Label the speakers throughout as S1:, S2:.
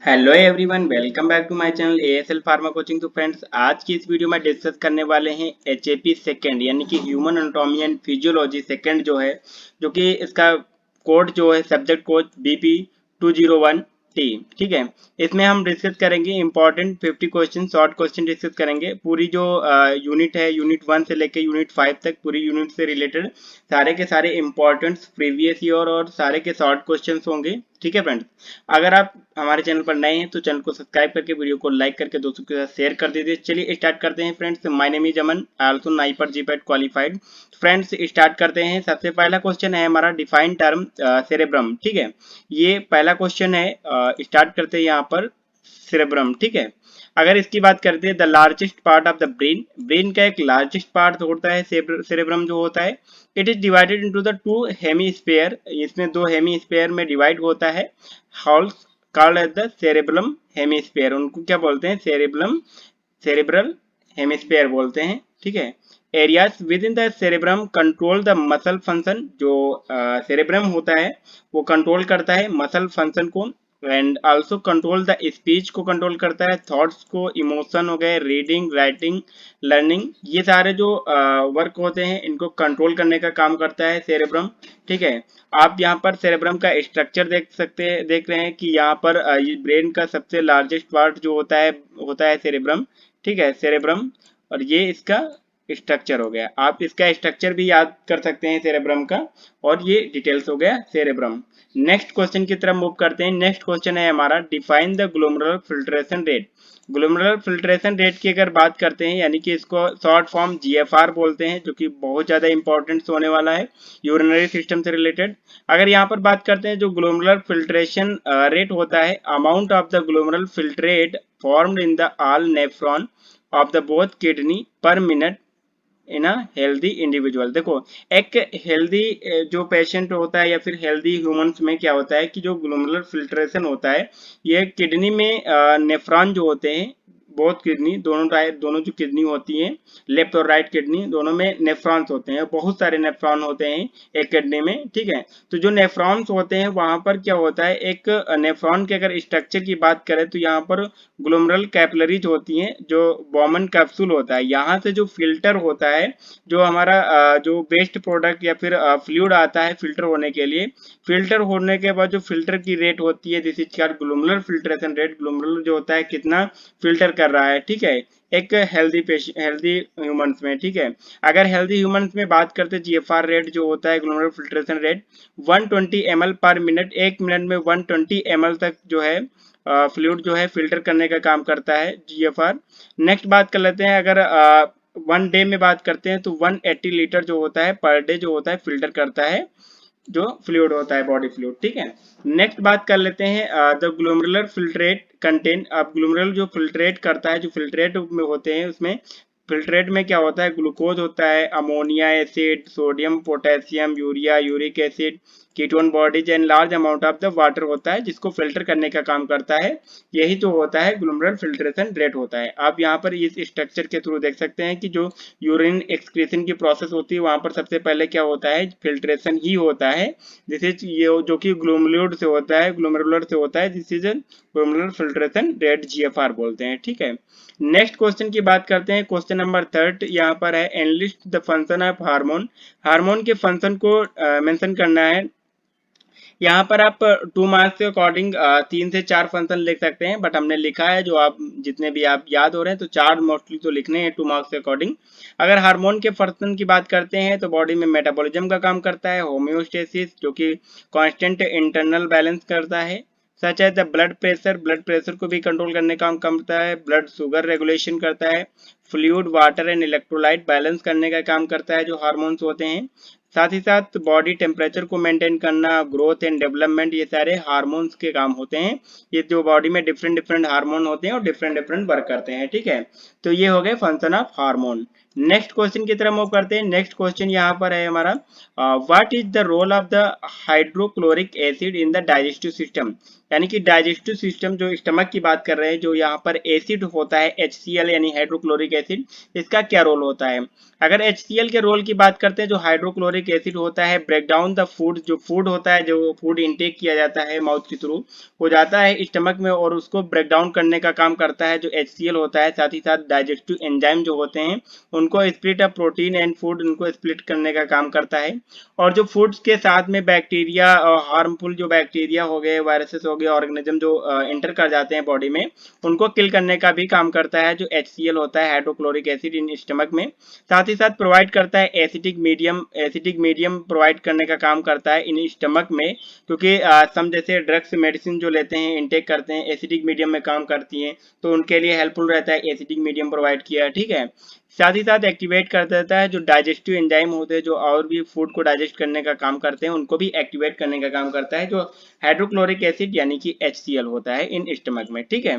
S1: Hello everyone, welcome back to my channel ASL pharma coaching. तो friends, आज की इस वीडियो में डिस्कस करने वाले हैं एचएपी सेकंड यानी कि human anatomy and physiology second जो है, जो कि इसका कोड जो है सब्जेक्ट कोड BP 201T। ठीक है, इसमें हम डिस्कस करेंगे important 50 question, short question discuss करेंगे। पूरी जो यूनिट है, यूनिट 1 से लेकर यूनिट 5 तक, पूरी यूनिट से रिलेटेड सारे के सारे इंपॉर्टेंट प्रीवियस ईयर और सारे के शॉर्ट क्वेश्चंस होंगे। ठीक है फ्रेंड्स, अगर आप हमारे चैनल पर नए हैं तो चैनल को सब्सक्राइब करके वीडियो को लाइक करके दोस्तों के साथ शेयर कर दीजिए। चलिए स्टार्ट करते हैं friends. My name is Aman, I also NIPER GPAT qualified. Friends start करते हैं। सबसे पहला क्वेश्चन है हमारा डिफाइन टर्म सेरेब्रम। ठीक है, ये पहला क्वेश्चन है। स्टार्ट करते हैं यहाँ पर सेरेब्रम। ठीक है, अगर इसकी बात करते हैं the largest part of the brain, brain का एक लार्जेस्ट पार्ट होता है सेरेब्रम जो होता है। It is divided into the two hemisphere, इसमें दो हेमीस्फेयर में डिवाइड होता है। Halves called as the cerebrum hemisphere, उनको क्या बोलते हैं? सेरेब्रल हेमिस्फेयर बोलते हैं। ठीक है, areas with in the cerebrum control the muscle function, जो सेरेब्रम होता है वो कंट्रोल करता है मसल फंक्शन को, and also control the speech को कंट्रोल करता है, थॉट्स को, इमोशन हो गए, रीडिंग, राइटिंग, लर्निंग, ये सारे जो वर्क होते हैं इनको कंट्रोल करने का काम करता है सेरेब्रम। ठीक है, आप यहाँ पर सेरेब्रम का स्ट्रक्चर देख रहे हैं कि यहाँ पर ये ब्रेन का सबसे लार्जेस्ट पार्ट जो होता है सेरेब्रम। ठीक है, सेरेब्रम, और ये इसका स्ट्रक्चर हो गया। आप इसका स्ट्रक्चर भी याद कर सकते हैं सेरेब्रम का, और ये डिटेल्स हो गया सेरेब्रम। नेक्स्ट क्वेश्चन की तरफ मूव करते हैं। नेक्स्ट क्वेश्चन है हमारा define the glomerular filtration rate. Glomerular filtration rate की अगर बात करते हैं, यानी कि इसको शॉर्ट फॉर्म जीएफआर बोलते हैं, जो कि बहुत ज्यादा इंपॉर्टेंट होने वाला है यूरिनरी सिस्टम से रिलेटेड। अगर यहाँ पर बात करते हैं, जो ग्लोमेरुलर फिल्ट्रेशन रेट होता है, amount of the glomerular filtrate formed in the all nephron of the both kidney पर minute in a healthy individual. देखो, एक हेल्दी जो पेशेंट होता है या फिर हेल्दी ह्यूमंस में क्या होता है कि जो ग्लोमेरुलर फिल्ट्रेशन होता है, ये किडनी में नेफ्रॉन जो होते हैं, बोथ किडनी, दोनों जो किडनी होती हैं, लेफ्ट और राइट किडनी, दोनों में नेफ्रॉन्स होते हैं। बहुत सारे नेफ्रॉन होते हैं एक किडनी में। ठीक है, तो जो नेफ्रॉन्स होते हैं वहां पर क्या होता है, एक नेफ्रॉन के अगर स्ट्रक्चर की बात करें तो यहाँ पर ग्लोमेरुलर कैपिलरीज होती हैं, जो बॉमन कैप्सूल होता है, यहाँ से जो फिल्टर होता है, जो हमारा जो वेस्ट प्रोडक्ट या फिर फ्लूइड आता है फिल्टर होने के लिए, फिल्टर होने के बाद जो फिल्टर की रेट होती है, this is called glomerular filtration rate. Glomerular जो होता है कितना फिल्टर कर रहा है। ठीक है, एक हेल्दी ह्यूमंस में। ठीक है, अगर हेल्दी ह्यूमंस में बात करते हैं, जीएफआर रेट जो होता है ग्लोमेरुलर फिल्ट्रेशन रेट 120 ml पर मिनट, एक मिनट में 120 ml तक जो है फ्लूइड जो है फिल्टर करने का काम करता है जीएफआर। नेक्स्ट बात कर लेते हैं, अगर वन डे में बात करते हैं तो 180 लीटर जो होता है पर डे जो होता है फिल्टर करता है, जो फ्लूइड होता है बॉडी फ्लूइड। ठीक है, नेक्स्ट बात कर लेते हैं द ग्लोमेरुलर फिल्ट्रेट कंटेंट। अब ग्लोमेरुलर जो फिल्ट्रेट करता है, जो फिल्ट्रेट में होते हैं उसमें, फिल्ट्रेट में क्या होता है, ग्लूकोज होता है, ammonia acid, sodium, potassium, urea, uric acid, ketone bodies and large amount of the water होता है, जिसको फिल्टर करने का काम करता है। यही जो होता है ग्लोमेरुलर फिल्ट्रेशन रेट होता है। आप यहाँ पर इस स्ट्रक्चर के थ्रू देख सकते हैं कि जो यूरिन एक्सक्रीशन की प्रोसेस होती है वहां पर सबसे पहले क्या होता है, फिल्ट्रेशन ही होता है। दिस इज ये जो कि ग्लोमेरुलर से होता है, ग्लोमेरुलर से होता है, this is glomerular filtration rate, GFR बोलते हैं। ठीक है, नेक्स्ट क्वेश्चन की बात करते हैं। क्वेश्चन नंबर 3 यहाँ पर है analyst the function of hormone. Hormone के फंक्शन को मेंशन करना है। यहाँ पर आप 2 मार्क्स के अकॉर्डिंग 3 से 4 फंक्शन लिख सकते हैं, बट हमने लिखा है जो आप जितने भी आप याद हो रहे हैं तो 4 मोस्टली तो लिखने हैं 2 मार्क्स के अकॉर्डिंग। अगर हार्मोन के फंक्शन की बात करते हैं तो बॉडी में मेटाबॉलिज्म का काम करता है, होम्योस्टेसिस जो कि कांस्टेंट इंटरनल बैलेंस करता है, सच है द ब्लड प्रेशर को भी कंट्रोल करने का काम करता है, ब्लड शुगर रेगुलेशन करता है, fluid, water and electrolyte balance करने का काम करता है जो हार्मोन्स होते हैं। साथ ही साथ बॉडी टेम्परेचर को मेंटेन करना, ग्रोथ एंड डेवलपमेंट, ये सारे हार्मोन्स के काम होते हैं। ये जो बॉडी में डिफरेंट डिफरेंट हार्मोन होते हैं और डिफरेंट डिफरेंट वर्क करते हैं। ठीक है, तो ये हो गए function of hormone. Next question की तरफ मूव करते हैं। नेक्स्ट क्वेश्चन यहाँ पर है हमारा what is the role of the hydrochloric acid in the digestive system. यानी कि डाइजेस्टिव सिस्टम, जो स्टमक की बात कर रहे हैं, जो यहाँ पर एसिड होता है HCl यानी हाइड्रोक्लोरिक एसिड, इसका क्या रोल होता है। अगर HCl के रोल की बात करते हैं, जो हाइड्रोक्लोरिक एसिड होता है ब्रेक डाउन द फूड, जो फूड होता है, जो फूड इनटेक किया जाता है माउथ के थ्रू, हो जाता है स्टमक में और उसको ब्रेक डाउन करने का काम करता है जो HCl होता है। साथ ही साथ डाइजेस्टिव एंजाइम जो होते हैं उनको split up protein and food, उनको स्प्लिट करने का काम करता है। और जो फूड्स के साथ में बैक्टीरिया, हार्मफुल जो बैक्टीरिया हो गए, वायरसेस हो गए, ऑर्गेनिज्म जो एंटर कर जाते हैं बॉडी में, उनको किल करने का भी काम करता है जो HCl होता है, हाइड्रोक्लोरिक एसिड इन स्टमक में। साथ ही साथ प्रोवाइड करता है एसिडिक मीडियम प्रोवाइड करने का काम करता है इन स्टमक में, क्योंकि सम जैसे ड्रग्स मेडिसिन जो लेते हैं, इनटेक करते हैं, एसिडिक मीडियम में काम करती हैं, तो उनके लिए हेल्पफुल रहता है एसिडिक मीडियम प्रोवाइड किया। ठीक है, साथ ही साथ एक्टिवेट कर देता है जो डाइजेस्टिव एंजाइम होते हैं, जो और भी फूड को डाइजेस्ट करने का काम करते हैं, उनको भी एक्टिवेट करने का काम करता है जो हाइड्रोक्लोरिक एसिड यानी कि HCl होता है इन स्टमक में। ठीक है,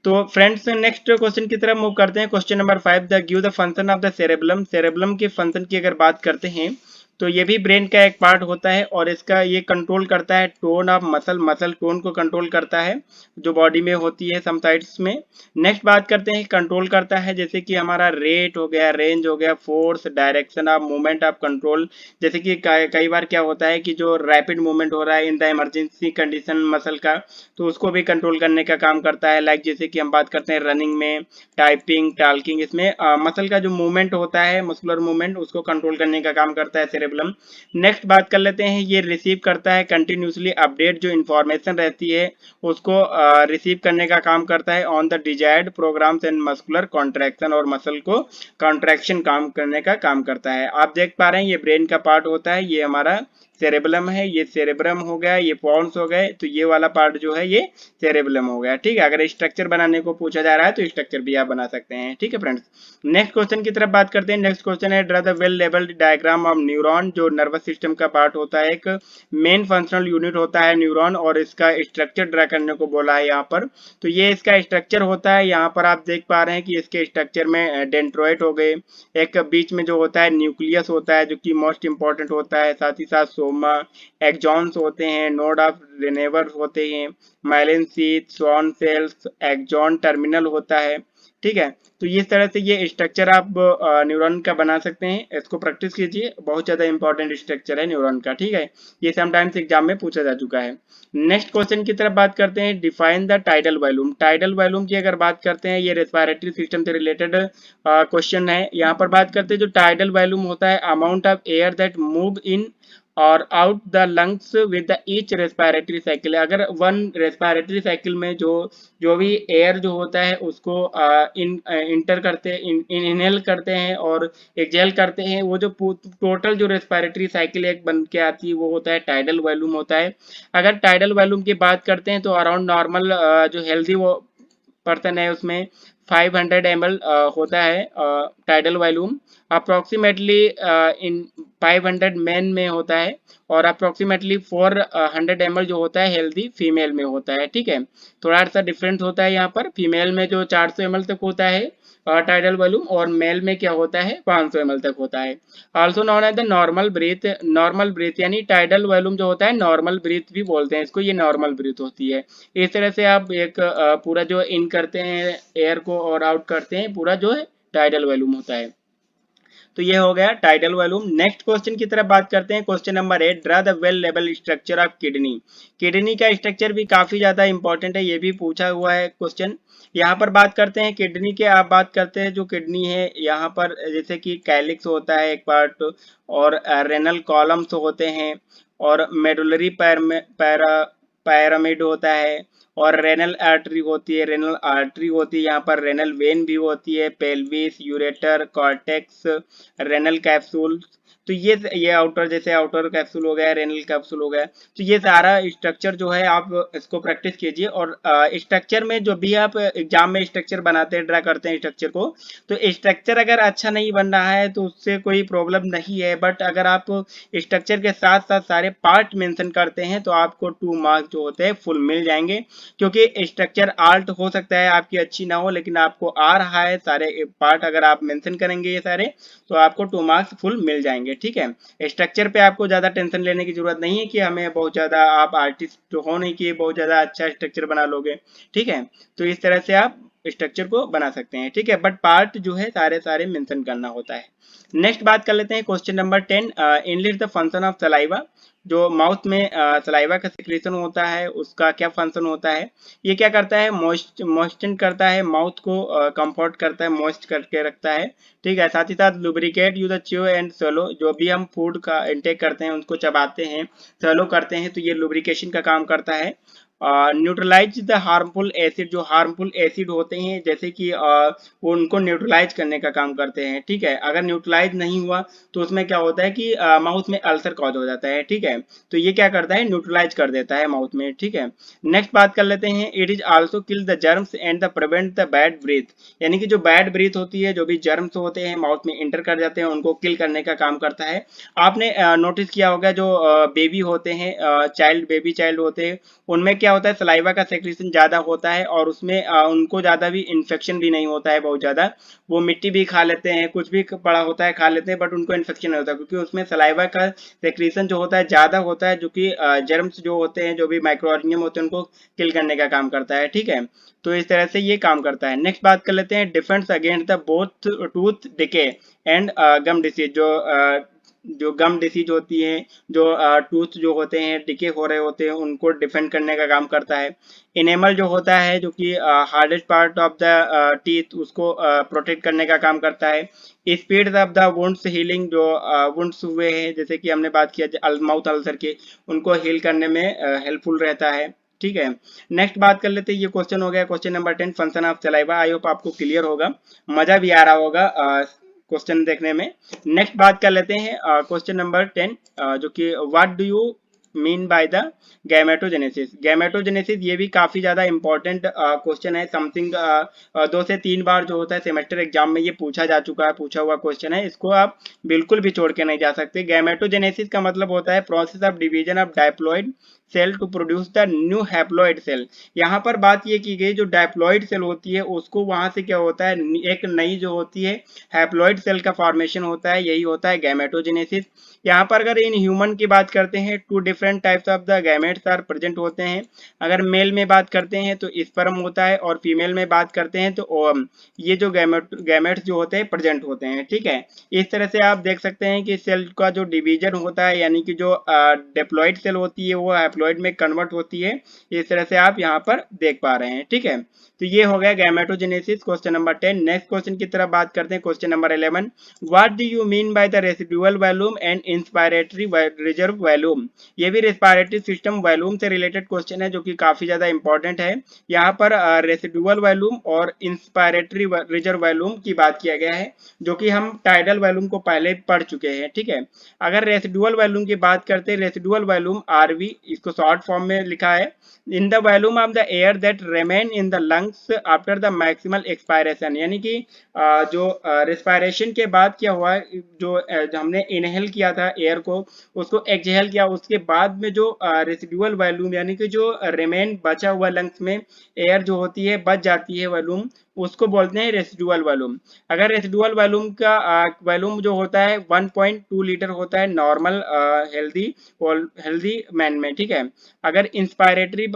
S1: तो फ्रेंड्स नेक्स्ट क्वेश्चन की तरफ मूव करते हैं। Question number 5, the give the function of the cerebellum. Cerebellum के फंक्शन की अगर बात करते हैं तो ये भी ब्रेन का एक पार्ट होता है और इसका ये कंट्रोल करता है टोन ऑफ मसल टोन को कंट्रोल करता है जो बॉडी में होती है सम साइड्स में। नेक्स्ट बात करते हैं, कंट्रोल करता है जैसे कि हमारा रेट हो गया, रेंज हो गया, force, direction of movement of control. जैसे कि कई बार क्या होता है कि जो रैपिड मूवमेंट हो रहा है in the emergency condition muscle का, तो उसको भी कंट्रोल करने का काम करता है। लाइक जैसे कि हम बात करते हैं रनिंग में, टाइपिंग, टॉकिंग, इसमें मसल का जो मूवमेंट होता है, मस्कुलर मूवमेंट, उसको कंट्रोल करने का काम करता है सेरेब्रम। नेक्स्ट बात कर लेते हैं, ये रिसीव करता है कंटिन्यूसली अपडेट, जो इंफॉर्मेशन रहती है उसको रिसीव करने का काम करता है on the desired programs and muscular contraction, और मसल को कॉन्ट्रैक्शन काम करने का काम करता है। आप देख पा रहे हैं ये ब्रेन का पार्ट होता है, ये हमारा सेरेबलम है, ये सेरेब्रम हो गया, ये पॉन्स हो गए, तो ये वाला पार्ट जो है ये सेरेबलम हो गया। ठीक है, अगर स्ट्रक्चर बनाने को पूछा जा रहा है तो स्ट्रक्चर भी आप बना सकते हैं। ठीक है फ्रेंड्स, नेक्स्ट क्वेश्चन की तरफ बात करते हैं। नेक्स्ट क्वेश्चन है, draw the well labelled diagram of neuron, जो नर्वस सिस्टम का पार्ट होता है, एक मेन फंक्शनल यूनिट होता है न्यूरॉन, और इसका स्ट्रक्चर ड्रा करने को बोला है यहाँ पर। तो ये इसका स्ट्रक्चर होता है, यहाँ पर आप देख पा रहे हैं कि इसके स्ट्रक्चर में डेंड्रोइट हो गए, एक बीच में जो होता है न्यूक्लियस होता है जो कि मोस्ट इंपॉर्टेंट होता है, साथ ही साथ सोमा, एक्सॉन्स होते हैं, नोड ऑफ रेनेवर होते हैं, myelin sheath, Schwann cells, axon terminal होता है। ठीक है, तो इस तरह से ये स्ट्रक्चर आप न्यूरॉन का बना सकते हैं, इसको प्रैक्टिस कीजिए, बहुत ज्यादा इंपॉर्टेंट स्ट्रक्चर है न्यूरॉन का। ठीक है, ये समटाइम्स एग्जाम में पूछा जा चुका है। नेक्स्ट क्वेश्चन की तरफ बात करते हैं, define the tidal volume. Tidal volume की अगर बात करते हैं, ये रेस्पिरेटरी सिस्टम से रिलेटेड क्वेश्चन है। यहाँ पर बात करते हैं, जो टाइडल वॉल्यूम होता है, amount of air that move in और out the lungs with the each respiratory cycle. अगर वन रेस्पिरेटरी साइकिल में जो भी एयर जो होता है उसको इंटर करते हैं, इनहेल करते हैं और एक्सहेल करते हैं, वो जो टोटल जो रेस्पिरेटरी साइकिल एक बन के आती है वो होता है टाइडल वॉल्यूम होता है। अगर टाइडल वॉल्यूम की बात करते हैं तो अराउंड नॉर्मल जो हेल्दी वो पर्सन है उसमें 500 ml होता है टाइडल वॉल्यूम। अप्रोक्सीमेटली इन 500 मैन में होता है और अप्रोक्सीमेटली 400 ml जो होता है हेल्दी फीमेल में होता है। ठीक है, थोड़ा सा डिफरेंस होता है यहाँ पर, फीमेल में जो 400 ml तक होता है टाइडल वॉल्यूम, और मेल में क्या होता है 500 ml तक होता है। Also known as the normal breath. Normal breath यानी टाइडल वॉल्यूम जो होता है नॉर्मल ब्रीथ भी बोलते हैं इसको, ये नॉर्मल ब्रीथ होती है। इस तरह से आप एक पूरा जो इन करते हैं एयर को और आउट करते हैं, पूरा जो है टाइडल वॉल्यूम होता है। तो ये हो गया टाइडल वॉल्यूम। नेक्स्ट क्वेश्चन की तरफ बात करते हैं। Question number 8, draw the well level structure of kidney. Kidney का स्ट्रक्चर भी काफी ज्यादा इंपॉर्टेंट है, ये भी पूछा हुआ है क्वेश्चन। यहाँ पर बात करते हैं किडनी के, आप बात करते हैं जो किडनी है यहाँ पर जैसे कि कैलिक्स होता है एक पार्ट, और रेनल कॉलम्स होते हैं, और मेडुलरी पैरामिड होता है, और रेनल आर्टरी होती है, रेनल आर्टरी होती है, यहाँ पर रेनल वेन भी होती है, pelvis, ureter, cortex, renal capsule. तो ये आउटर जैसे आउटर कैप्सूल हो गया, रेनल कैप्सूल हो गया, तो ये सारा स्ट्रक्चर जो है आप इसको प्रैक्टिस कीजिए। और स्ट्रक्चर में जो भी आप एग्जाम में स्ट्रक्चर बनाते हैं, ड्रा करते हैं स्ट्रक्चर को, तो स्ट्रक्चर अगर अच्छा नहीं बन रहा है तो उससे कोई प्रॉब्लम नहीं है, बट अगर आप स्ट्रक्चर के साथ साथ सारे पार्ट मेंशन करते हैं तो आपको 2 मार्क्स जो होते हैं फुल मिल जाएंगे। क्योंकि स्ट्रक्चर आर्ट हो सकता है आपकी अच्छी ना हो, लेकिन आपको आ रहा है सारे पार्ट अगर आप मेंशन करेंगे ये सारे, तो आपको 2 मार्क्स फुल मिल जाएंगे। ठीक है, स्ट्रक्चर पे आपको ज्यादा टेंशन लेने की जरूरत नहीं है कि हमें बहुत ज्यादा, आप आर्टिस्ट तो हो नहीं कि बहुत ज्यादा अच्छा स्ट्रक्चर बना लोगे। ठीक है, तो इस तरह से आप स्ट्रक्चर को बना सकते हैं, ठीक है, बट पार्ट जो है सारे मेंशन करना होता है। नेक्स्ट बात कर लेते हैं question number 10, enlist the function of saliva. जो माउथ में सलाइवा का सिक्रेशन होता है उसका क्या फंक्शन होता है। ये क्या करता है, मॉइस्चन करता है, माउथ को कंफर्ट करता है, मॉइस्ट करके रखता है, ठीक है। साथ ही साथ lubricate you the chew and swallow, जो भी हम फूड का इंटेक करते हैं उसको चबाते हैं, swallow करते हैं, तो ये लुब्रिकेशन का काम करता है। न्यूट्रलाइज द हार्मफुल एसिड, जो हार्मफुल एसिड होते हैं जैसे कि वो उनको न्यूट्रलाइज करने का काम करते हैं, ठीक है। अगर न्यूट्रलाइज नहीं हुआ तो उसमें क्या होता है कि माउथ में अल्सर कॉज हो जाता है, ठीक है। तो ये क्या करता है, न्यूट्रलाइज कर देता है माउथ में, ठीक है। नेक्स्ट बात कर लेते हैं, it is also kill the germs and the prevent the bad breath, यानी कि जो बैड ब्रीथ होती है, जो भी जर्म्स होते हैं माउथ में इंटर कर जाते हैं उनको किल करने का काम करता है। आपने नोटिस किया होगा जो बेबी होते हैं, बेबी चाइल्ड होते हैं, उनमें क्या होता है, सलाइवा का सेक्रेशन ज्यादा होता है और उसमें उनको ज्यादा भी इन्फेक्शन भी नहीं होता है बहुत ज्यादा। वो मिट्टी भी खा लेते हैं, कुछ भी पड़ा होता है खा लेते हैं, बट उनको इन्फेक्शन नहीं होता क्योंकि उसमें सलाइवा का सेक्रेशन जो होता है ज्यादा होता है, जो कि जर्म्स जो होते हैं, जो भी माइक्रो ऑर्गेनिज्म होते हैं उनको किल करने का काम करता है, ठीक है। तो इस तरह से ये काम करता है। नेक्स्ट बात कर लेते हैं, defence against the both tooth decay and gum disease. जो गम डिसीज होती है, जो टूथ जो होते हैं डिके हो रहे होते हैं उनको डिफेंड करने का काम करता है। इनेमल जो होता है, जो कि hardest part of the teeth, उसको प्रोटेक्ट करने का काम करता है। Speed of the wounds healing, जो वुंड्स हुए हैं जैसे कि हमने बात किया माउथ अल्सर के, उनको हील करने में हेल्पफुल रहता है, ठीक है। नेक्स्ट बात कर लेते हैं, ये क्वेश्चन हो गया question number 10, function of saliva. I hope आपको क्लियर होगा, मजा भी आ रहा होगा क्वेश्चन देखने में। नेक्स्ट बात कर लेते हैं क्वेश्चन नंबर 10, जो कि what do you mean by the gametogenesis. Gametogenesis ये भी काफी ज्यादा इंपॉर्टेंट क्वेश्चन है, समथिंग 2 से 3 बार जो होता है सेमेस्टर एग्जाम में ये पूछा हुआ क्वेश्चन है, इसको आप बिल्कुल भी छोड़ के नहीं जा सकते। गैमेटोजेनेसिस का मतलब होता है process of division of diploid cell to produce the new haploid cell. यहाँ पर बात ये की गई, जो डायप्लॉइड सेल होती है उसको वहां से क्या होता है, एक नई जो होती है हैप्लॉइड सेल का फॉर्मेशन होता है, यही होता है गैमेटोजेनेसिस। यहाँ पर अगर इन ह्यूमन की बात करते हैं, 2 different types of the gametes are present होते हैं। अगर मेल में बात करते हैं तो स्पर्म होता है, और फीमेल में बात करते हैं तो ओवम। ये जो गैमेट्स जो होते हैं प्रेजेंट होते हैं, ठीक है। इस तरह से आप देख सकते हैं कि सेल का जो डिवीजन होता है, यानी कि जो डिप्लॉइड सेल होती है वो हैप्लॉइड में कन्वर्ट होती है, इस तरह से आप यहाँ पर देख पा रहे हैं, ठीक है। तो ये हो गया gametogenesis question number 10। Next question की तरफ बात करते हैं, question number 11, what do you mean by the residual volume and inspiratory reserve volume. ये भी रेस्पिरेटरी सिस्टम वॉल्यूम से रिलेटेड क्वेश्चन है, जो कि काफी ज्यादा इंपॉर्टेंट है। यहाँ पर रेसिडुअल वॉल्यूम और इंस्पायरेटरी रिजर्व वॉल्यूम की बात किया गया है, जो कि हम टाइडल वॉल्यूम को पहले पढ़ चुके हैं, ठीक है। अगर रेसिडुअल वॉल्यूम की बात करते हैं, रेसिडुअल वॉल्यूम आरवी, इसको शॉर्ट फॉर्म में लिखा है, in the volume of the air that remain in the lungs after the maximal expiration. यानी कि जो रिस्पायरेशन के बाद क्या हुआ, जो हमने इनहेल किया था एयर को, उसको एक्सहेल किया, उसके बाद में जो रेसिडुअल वॉल्यूम, यानी कि जो रिमेन बचा हुआ लंग्स में एयर जो होती है बच जाती है वॉल्यूम, उसको बोलते हैं रेसिडुअल वॉल्यूम। अगर रेसिडुअल वॉल्यूम का वॉल्यूम जो होता है 1.2 लीटर होता है नॉर्मल हेल्दी मैन में, ठीक है। अगर इंस्पायरेटरी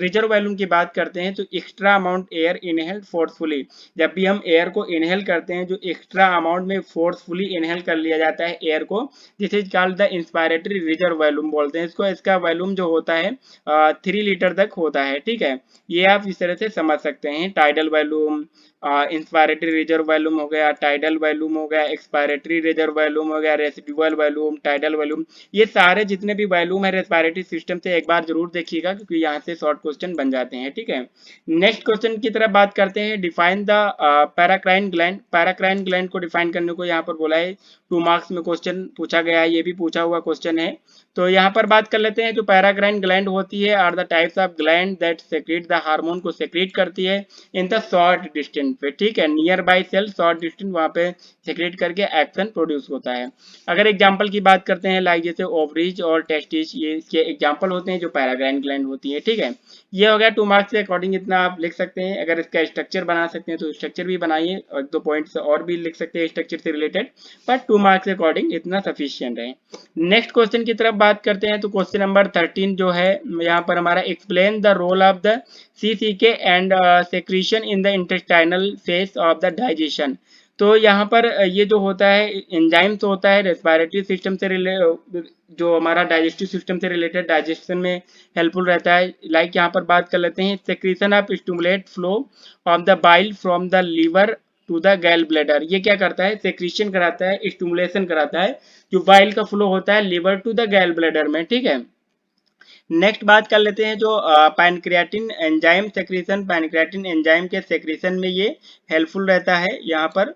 S1: रिजर्व वॉल्यूम की बात करते हैं तो extra amount air inhaled forcefully, जब भी हम एयर को इनहेल करते हैं, जो एक्स्ट्रा अमाउंट में फोर्सफुली इनहेल कर लिया जाता है एयर को, this is called the inspiratory reserve volume बोलते हैं इसको। इसका वॉल्यूम जो होता है 3 लीटर तक होता है, ठीक है। ये आप इस तरह से समझ सकते हैं, tidal volume, inspiratory reserve volume हो गया, टाइडल वॉल्यूम हो गया, एक्सपायरेटरी रिजर्व वॉल्यूम हो गया, रेसिडुअल वॉल्यूम, टाइडल वॉल्यूम, ये सारे जितने भी वॉल्यूम है रेस्पिरेटरी सिस्टम से एक बार जरूर देखिएगा, क्योंकि यहाँ से शॉर्ट क्वेश्चन बन जाते हैं, ठीक है। नेक्स्ट क्वेश्चन की तरफ बात करते हैं, define the paracrine gland. Paracrine gland को डिफाइन करने को यहाँ पर बोला है, 2 मार्क्स में क्वेश्चन पूछा गया है, ये भी पूछा हुआ क्वेश्चन है। तो यहाँ पर बात कर लेते हैं, जो पैराक्राइन ग्लैंड होती है are the types of gland that secrete the hormone को सेक्रेट करती है इन द शॉर्ट डिस्टेंस पे, ठीक है। Nearby cell short distance वहां पे सेक्रेट करके एक्शन प्रोड्यूस होता है। अगर एग्जांपल की बात करते हैं, लाइक जैसे ओवरीज और टेस्टिस, ये इसके एग्जांपल होते हैं जो पैराक्राइन ग्लैंड होती है, ठीक है। ये हो गया 2 मार्क्स के अकॉर्डिंग, इतना आप लिख सकते हैं। अगर इसका स्ट्रक्चर बना सकते हैं तो स्ट्रक्चर भी बनाइए, और 2 पॉइंट्स और भी लिख सकते हैं स्ट्रक्चर से रिलेटेड, पर 2 मार्क्स के अकॉर्डिंग इतना सफिशियंट है। नेक्स्ट क्वेश्चन की तरफ बात करते हैं तो क्वेश्चन नंबर 13 जो है यहाँ पर हमारा, explain the role of the CCK and secretion in the intestinal phase of the digestion. तो यहाँ पर ये जो होता है एंजाइम्स होता है रेस्पिरेटरी सिस्टम से जो हमारा डाइजेस्टिव सिस्टम से रिलेटेड डाइजेशन में हेल्पफुल रहता है। लाइक यहाँ पर बात कर लेते हैं, secretion of stimulate flow of the bile from the liver to the gall bladder. ये क्या करता है, सेक्रीशन कराता है, स्टिमुलेशन कराता है, जो बाइल का फ्लो होता है liver to the gall bladder में, ठीक है। नेक्स्ट बात कर लेते हैं जो pancreatin enzyme secretion, pancreatin enzyme के सेक्रीशन में ये हेल्पफुल रहता है। यहाँ पर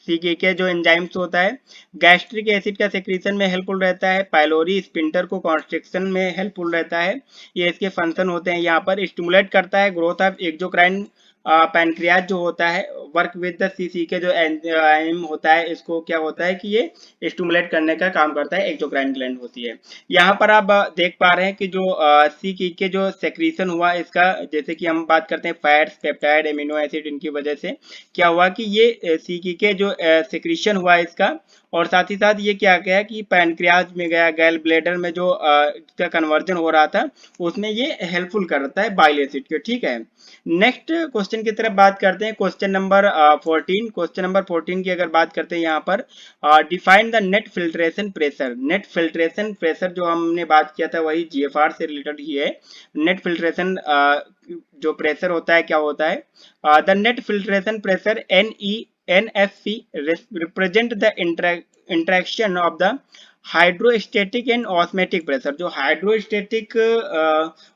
S1: सीके जो एंजाइम्स होता है, गैस्ट्रिक एसिड का सेक्रीशन में हेल्पफुल रहता है, पाइलोरी स्पिंटर को कॉन्स्ट्रिक्शन में हेल्पफुल रहता है, ये इसके फंक्शन होते हैं। यहाँ पर स्टिमुलेट करता है ग्रोथ ऑफ एक्सोक्राइन पैनक्रियाज जो होता है, वर्क विद द सीसीके जो एंजाइम होता है, इसको क्या होता है कि ये स्टिमुलेट करने का काम करता है, एक्सोक्राइन ग्लैंड होती है। यहाँ पर आप देख पा रहे हैं कि जो सीके जो सेक्रीशन हुआ इसका, जैसे कि हम बात करते हैं फैट्स, पेप्टाइड, एमिनो एसिड, इनकी वजह से क्या हुआ कि ये सीके जो सेक्रीशन हुआ इसका, और साथ ही साथ ये क्या गया कि पैनक्रियाज में गया, गैल ब्लैडर में जो इसका कन्वर्जन हो रहा था उसमें ये हेल्पफुल करता है बाइल एसिड के, ठीक है। नेक्स्ट क्वेश्चन की तरफ बात करते हैं, क्वेश्चन नंबर 14। क्वेश्चन नंबर 14 की अगर बात करते हैं यहाँ पर, define the net filtration pressure. Net filtration pressure जो हमने बात किया था वही जीएफआर से रिलेटेड ही है। नेट फिल्ट्रेशन जो प्रेशर होता है क्या होता है, the net filtration pressure NFP represent the interaction of the hydrostatic and osmotic pressure. जो हाइड्रोस्टेटिक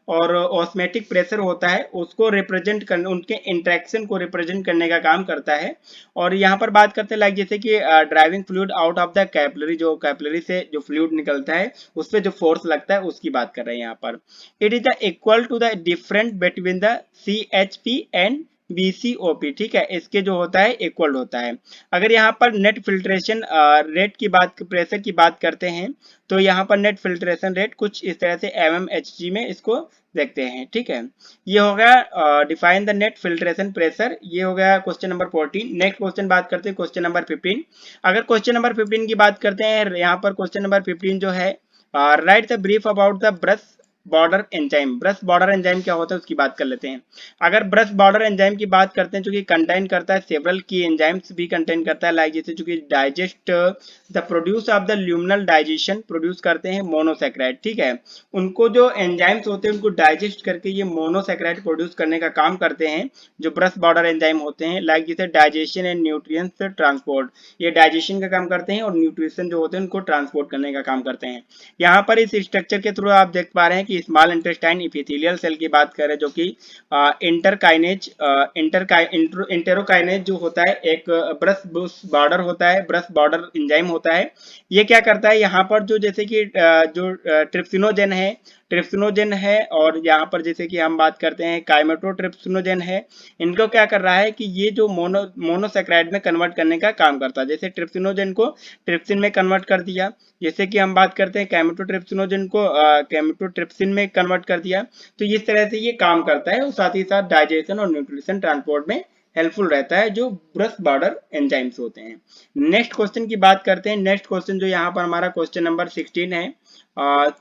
S1: और ऑस्मेटिक प्रेशर होता है उसको रिप्रेजेंट करने, उनके इंटरेक्शन को रिप्रेजेंट करने का काम करता है। और यहाँ पर बात करते हैं लाइक जैसे कि driving fluid out of the capillary, जो कैपिलरी से जो फ्लूइड निकलता है उस पर जो फोर्स लगता है उसकी बात कर रहे हैं यहाँ पर। It is the equal to the difference between the CHP and BCOP, ठीक है, इसके जो होता है इक्वल होता है। अगर यहाँ पर नेट फिल्ट्रेशन रेट की बात, प्रेशर की बात करते हैं तो यहाँ पर नेट फिल्ट्रेशन रेट कुछ इस तरह से mmHg में इसको देखते हैं, ठीक है। ये हो गया define the net filtration pressure, ये हो गया क्वेश्चन नंबर 14। नेक्स्ट क्वेश्चन बात करते हैं क्वेश्चन नंबर 15। अगर क्वेश्चन नंबर 15 की बात करते हैं, यहाँ पर क्वेश्चन नंबर 15 जो है, right the brief about the brush border enzyme. Brush border enzyme क्या होता है उसकी बात कर लेते हैं। अगर ब्रश बॉर्डर एंजाइम की बात करते हैं, जो कि कंटेन करता है सेवरल की एंजाइम्स भी कंटेन करता है, लाइक जैसे जो कि digest the produce of the luminal digestion, produce करते हैं मोनोसैकेराइड, ठीक है। उनको जो एंजाइम्स होते हैं उनको डाइजेस्ट करके ये मोनोसैकेराइड प्रोड्यूस करने का काम करते हैं, जो ब्रश बॉर्डर एंजाइम होते हैं। लाइक जैसे डाइजेशन एंड न्यूट्रिएंट्स ट्रांसपोर्ट, ये डाइजेशन का काम करते हैं और न्यूट्रिशन जो होते हैं उनको ट्रांसपोर्ट करने का काम करते हैं। यहाँ पर इस स्ट्रक्चर के थ्रू आप देख पा रहे हैं कि स्मॉल इंटेस्टाइन इपिथेलियल सेल की बात करें, जो कि इंटेरोकाइनेज जो होता है, एक ब्रश बॉर्डर होता है, ब्रश बॉर्डर एंजाइम होता है। ये क्या करता है यहाँ पर, जो जैसे कि जो ट्रिप्सिनोजेन है और यहाँ पर जैसे कि हम बात करते हैं काइमेटोट्रिप्सिनोजेन है, इनको क्या कर रहा है कि ये जो मोनोसैकेराइड में कन्वर्ट करने का काम करता है। जैसे ट्रिप्सिनोजेन को ट्रिप्सिन में कन्वर्ट कर दिया, जैसे कि हम बात करते हैं कैमेटोट्रिप्सिनोजेन को कैमेटोट्रिप्सिन में कन्वर्ट कर दिया, तो इस तरह से ये काम करता है और साथ ही साथ डाइजेशन और न्यूट्रिशन ट्रांसपोर्ट में हेल्पफुल रहता है, जो ब्रश बॉर्डर एंजाइम्स होते हैं। नेक्स्ट क्वेश्चन की बात करते हैं। नेक्स्ट क्वेश्चन जो यहाँ पर हमारा क्वेश्चन नंबर 16 है,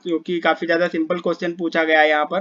S1: जो कि काफी ज्यादा सिंपल क्वेश्चन पूछा गया है यहाँ पर।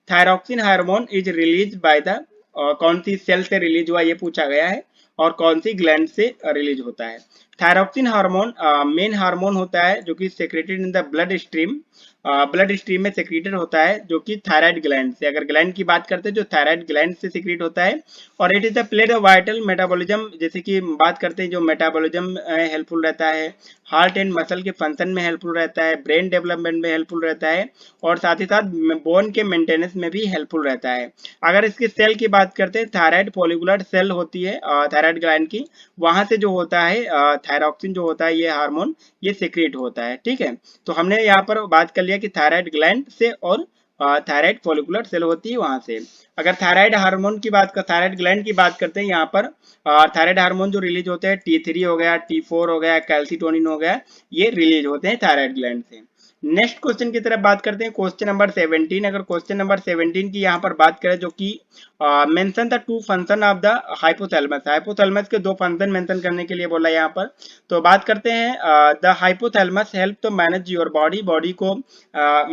S1: Thyroxine hormone is release by the, कौन सी सेल से रिलीज हुआ ये पूछा गया है, और कौन सी ग्लैंड से रिलीज होता है। थायरॉक्सिन हार्मोन मेन हार्मोन होता है जो कि secreted in the blood stream, blood stream में सेक्रेटेड होता है, जो कि थायराइड ग्लैंड से, अगर ग्लैंड की बात करते हैं जो थायराइड ग्लैंड से सेक्रेट होता है। और it is the played of vital metabolism, जैसे कि बात करते हैं जो मेटाबॉलिज्म हेल्पफुल रहता है, हार्ट एंड मसल के फंक्शन में हेल्पफुल रहता है, ब्रेन डेवलपमेंट में हेल्पफुल रहता है, और साथ ही साथ बोन के मेंटेनेंस में भी हेल्पफुल रहता है। अगर इसकी सेल की बात करते हैं, थायराइड फॉलिकुलर सेल होती है थायराइड ग्लैंड की, वहां से जो होता है थायरॉक्सिन जो होता है ये हार्मोन ये सेक्रेट होता है, ठीक है। तो हमने यहाँ पर बात कर लिया कि थायराइड ग्लैंड से और थायराइड फॉलिकुलर सेल होती है वहां से। अगर थायराइड हार्मोन की बात कर, थायराइड ग्लैंड की बात करते हैं, यहाँ पर थायराइड हार्मोन जो रिलीज होते हैं T3 हो गया, T4 हो गया, कैल्सिटोनिन हो गया, ये रिलीज होते हैं थायराइड ग्लैंड से। नेक्स्ट क्वेश्चन की तरफ बात करते हैं, क्वेश्चन नंबर 17। अगर क्वेश्चन नंबर 17 की यहाँ पर बात करें, जो कि mention the two function of the hypothalamus, hypothalamus के दो फंक्शन मेंशन करने के लिए बोला है यहाँ पर। तो बात करते हैं, the hypothalamus help to manage your body, body को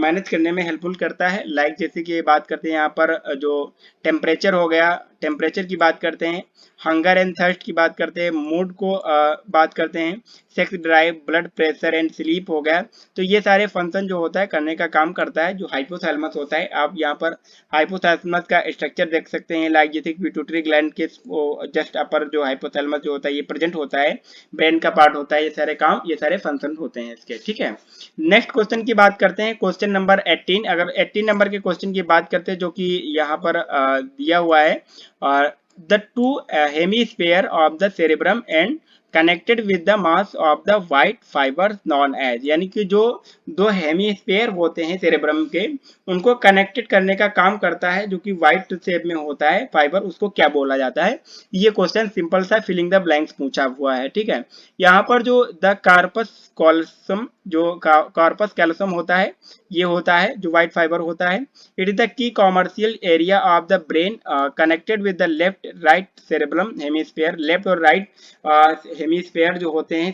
S1: मैनेज करने में हेल्पफुल करता है। लाइक जैसे कि बात करते हैं यहाँ पर जो टेम्परेचर हो गया, टेम्परेचर की बात करते हैं, हंगर एंड थर्स्ट की बात करते हैं, मूड को बात करते हैं, sex drive, blood pressure and sleep हो गया। तो ये सारे फंक्शन जो होता है करने का काम करता है जो हाइपोथैलेमस होता है। आप यहाँ पर हाइपोथैलेमस का स्ट्रक्चर देख सकते हैं, लाइक जैसे पिट्यूटरी ग्लैंड के जस्ट अपर जो हाइपोथैलेमस जो होता है ये प्रेजेंट होता है, ब्रेन का पार्ट होता है, ये सारे काम, ये सारे फंक्शन होते हैं इसके, ठीक है। नेक्स्ट क्वेश्चन की बात करते हैं, क्वेश्चन नंबर 18। अगर 18 नंबर के क्वेश्चन की बात करते हैं, जो कि यहाँ पर दिया हुआ है, the two hemisphere of the cerebrum and connected with the mass of the white fibre known as, यानी कि जो दो हेमीस्फीयर होते हैं सेरेब्रम के, उनको कनेक्टेड करने का काम करता है, जो कि व्हाइट शेप में होता है फाइबर, उसको क्या बोला जाता है। ये क्वेश्चन सिंपल सा फिलिंग द ब्लैंक्स पूछा हुआ है, ठीक है। यहाँ पर जो द कार्पस कॉल्सम, जो कार्पस कैल्शियम होता है, ये होता है जो व्हाइट फाइबर होता है। It is the key commercial area of the brain connected with the left right cerebrum hemisphere, left और राइट हेमीस्फीयर जो होते हैं,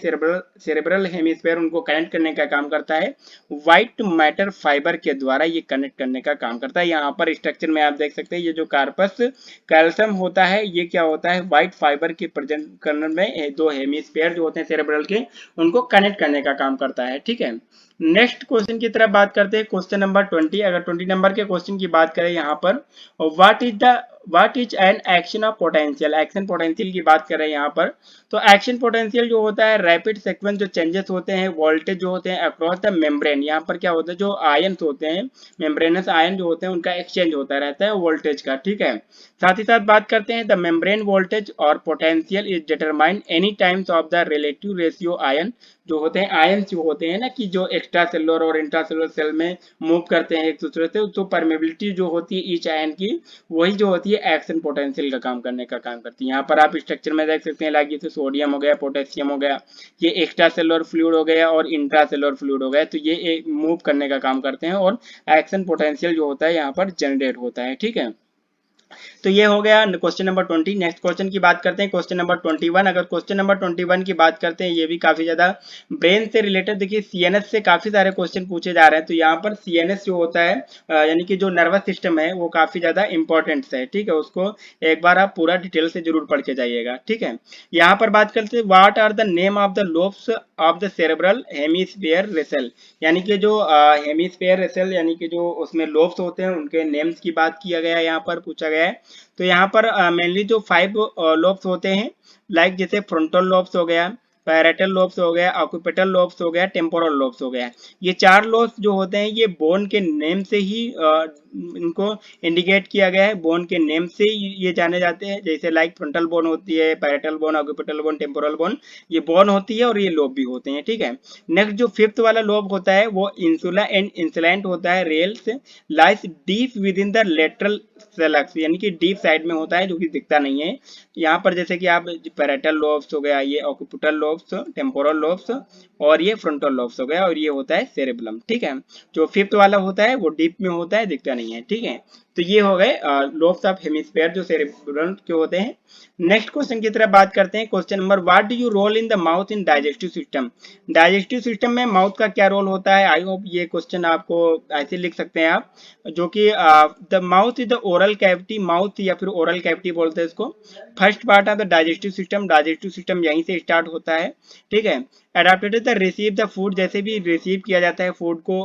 S1: सेरेब्रल हेमीस्फीयर, उनको कनेक्ट करने का काम करता है व्हाइट मैटर फाइबर के द्वारा, ये कनेक्ट करने का काम करता है। यहाँ पर स्ट्रक्चर में आप देख सकते हैं, ये जो कार्पस कैल्शियम होता है, ये क्या होता है, व्हाइट फाइबर के प्रेजेंट करने में दो हेमीस्फीयर जो होते हैं सेरेब्रल के, उनको कनेक्ट करने का काम करता है, ठीक है। नेक्स्ट क्वेश्चन की तरफ बात करते हैं, क्वेश्चन नंबर 20। अगर 20 नंबर के क्वेश्चन की बात करें यहाँ पर, what is an action of potential, action potential की बात करें यहाँ पर। तो एक्शन पोटेंशियल जो होता है, रैपिड सीक्वेंस जो चेंजेस होते हैं, वोल्टेज जो होते हैं अक्रॉस द मेम्ब्रेन, यहाँ पर क्या होता है, जो आयन्स होते हैं, मेम्ब्रेनस आयन जो होते हैं, उनका एक्सचेंज होता रहता है वोल्टेज का, ठीक है। साथ ही साथ बात करते हैं, द मेम्ब्रेन वोल्टेज और potential is determined any times of the relative ratio ion, जो होते हैं आयन्स जो होते हैं ना, कि जो एक्स्ट्रा सेलुलर और इंट्रा सेलुलर सेल में मूव करते हैं एक दूसरे से, तो परमेबिलिटी जो होती है ईच आयन की, वही जो होती है एक्शन पोटेंशियल का काम करने का काम करती है। यहाँ पर आप स्ट्रक्चर में देख सकते हैं, लाइक जैसे सोडियम हो गया, पोटेशियम हो गया, ये एक्स्ट्रा सेलुलर फ्लूइड हो गया और इंट्रा सेलुलर फ्लूइड हो गया, तो ये मूव करने का काम करते हैं और एक्शन पोटेंशियल जो होता है यहाँ पर जनरेट होता है, ठीक है। तो ये हो गया क्वेश्चन नंबर 20। नेक्स्ट क्वेश्चन की बात करते हैं, क्वेश्चन नंबर 21। अगर क्वेश्चन नंबर 21 की बात करते हैं, ये भी काफी ज्यादा ब्रेन से रिलेटेड, देखिए सीएनएस से काफी सारे क्वेश्चन पूछे जा रहे हैं। तो यहाँ पर सीएनएस जो होता है, यानी कि जो नर्वस सिस्टम है, वो काफी ज्यादा इंपॉर्टेंट है, ठीक है। उसको एक बार आप पूरा डिटेल से जरूर पढ़ के जाइएगा, ठीक है। यहाँ पर बात करते हैं, what are the name of the lobes of the cerebral hemisphere vessel, यानी कि जो हेमिस्फीयर वेसल, यानी कि जो उसमें लोब्स होते हैं, उनके नेम्स की बात किया गया है, यहाँ पर पूछा गया है। तो यहाँ पर मेनली जो 5 लोब्स होते हैं, लाइक जैसे फ्रंटल लोब्स हो गया, पैरेटल लोब्स हो गया, ऑक्यूपिटल लोब्स हो गया, टेम्पोरल लोब्स हो गया। ये 4 लोब्स जो होते हैं, ये बोन के नेम से ही इनको इंडिकेट किया गया है, बोन के नेम से ये जाने जाते हैं। जैसे लाइक फ्रंटल बोन होती है, parietal bone, occipital bone, temporal bone, ये बोन होती है और ये लोब भी होते हैं, ठीक है। नेक्स्ट जो 5th वाला लोब होता है, वो इंसुला एंड इंसुलेंट होता है, रेल्स lies deep within the lateral sulcus, यानी कि डीप साइड में होता है, जो कि दिखता नहीं है। यहाँ पर जैसे कि आप पैरेटल लोब्स हो गया, ये ऑक्यूपिटल लोब्स, टेम्पोरल लोब्स और ये फ्रंटल लोब्स हो गया, और ये होता है सेरेब्रम, ठीक है। जो 5th वाला होता है वो डीप में होता है, दिखता नहीं है, ठीक है। तो ये हो गए लोब्स ऑफ हेमिस्फीयर जो सेरेब्रम के होते हैं। नेक्स्ट क्वेश्चन की तरफ बात करते हैं, question number, what do you role in the mouth in digestive system, digestive system में माउथ का क्या रोल होता है। आई होप ये क्वेश्चन आपको ऐसे लिख सकते हैं आप, जो कि the mouth is the oral cavity, mouth या फिर ओरल कैविटी बोलते हैं इसको, first part of the digestive system यहीं से स्टार्ट होता है, ठीक है। Adapted the receive the food, जैसे भी रिसीव किया जाता है फूड को,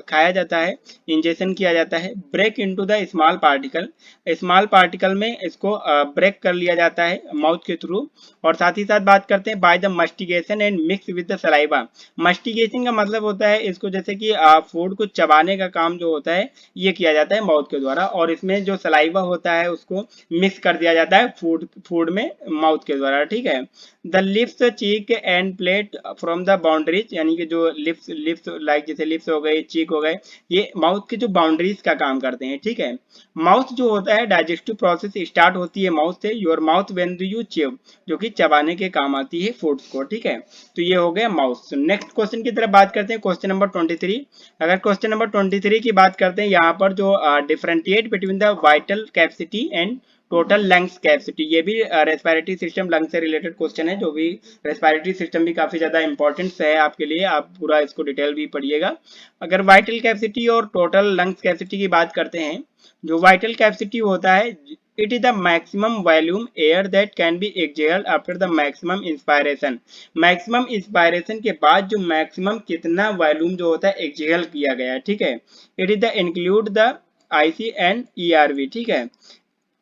S1: खाया जाता है, इंजेक्शन किया जाता है। Break into the small particle में इसको ब्रेक कर लिया जाता है माउथ के थ्रू। और साथ ही साथ बात करते हैं by the mastication and mix with the saliva, mastication का मतलब होता है इसको, जैसे कि फूड को चबाने का काम जो होता है, ये किया जाता है माउथ के द्वारा, और इसमें जो सलाइवा होता है उसको मिक्स कर दिया जाता है फूड में माउथ के द्वारा, ठीक है। The lips, cheek end plate from the boundaries, यानी कि जो लिप्स लाइक जैसे लिप्स हो गए, चीक हो गए, ये माउथ की जो बाउंड्रीज का काम करते हैं, ठीक है। माउथ जो होता है, डाइजेस्टिव प्रोसेस स्टार्ट होती है माउथ से, your mouth when do you chew, जो कि चबाने के काम आती है फूड्स को, ठीक है। तो ये हो गया माउथ। नेक्स्ट क्वेश्चन की तरफ बात करते हैं, क्वेश्चन नंबर 23। अगर क्वेश्चन नंबर 23 की बात करते हैं, यहाँ पर जो differentiate between the vital capacity and total lungs capacity, ये भी रेस्पिरेटरी सिस्टम लंग से रिलेटेड क्वेश्चन है, जो भी रेस्पिरेटरी सिस्टम भी काफी ज्यादा इंपॉर्टेंट है आपके लिए, आप पूरा इसको डिटेल भी पढ़िएगा। अगर वाइटल कैपेसिटी और टोटल लंग्स कैपेसिटी की बात करते हैं, जो वाइटल कैपेसिटी होता है, it is the maximum volume air that can be exhaled after the maximum inspiration. Maximum inspiration के बाद जो मैक्सिमम कितना वॉल्यूम जो होता है एक्सहेल किया गया है, ठीक है। It is the include the IC and ERV, ठीक है।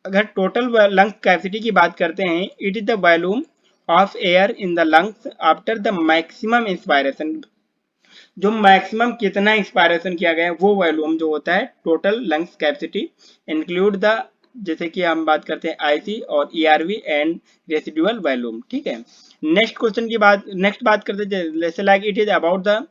S1: अगर टोटल लंग्स कैपेसिटी की बात करते हैं, it is the volume of air in the lungs after the maximum inspiration, जो मैक्सिमम कितना इंस्पायरेशन किया गया है वो वॉल्यूम जो होता है total lungs capacity, include the, जैसे कि हम बात करते हैं आईसी और ईआरवी एंड रेसिडुअल वॉल्यूम, ठीक है। नेक्स्ट बात करते हैं, जैसे like it is about the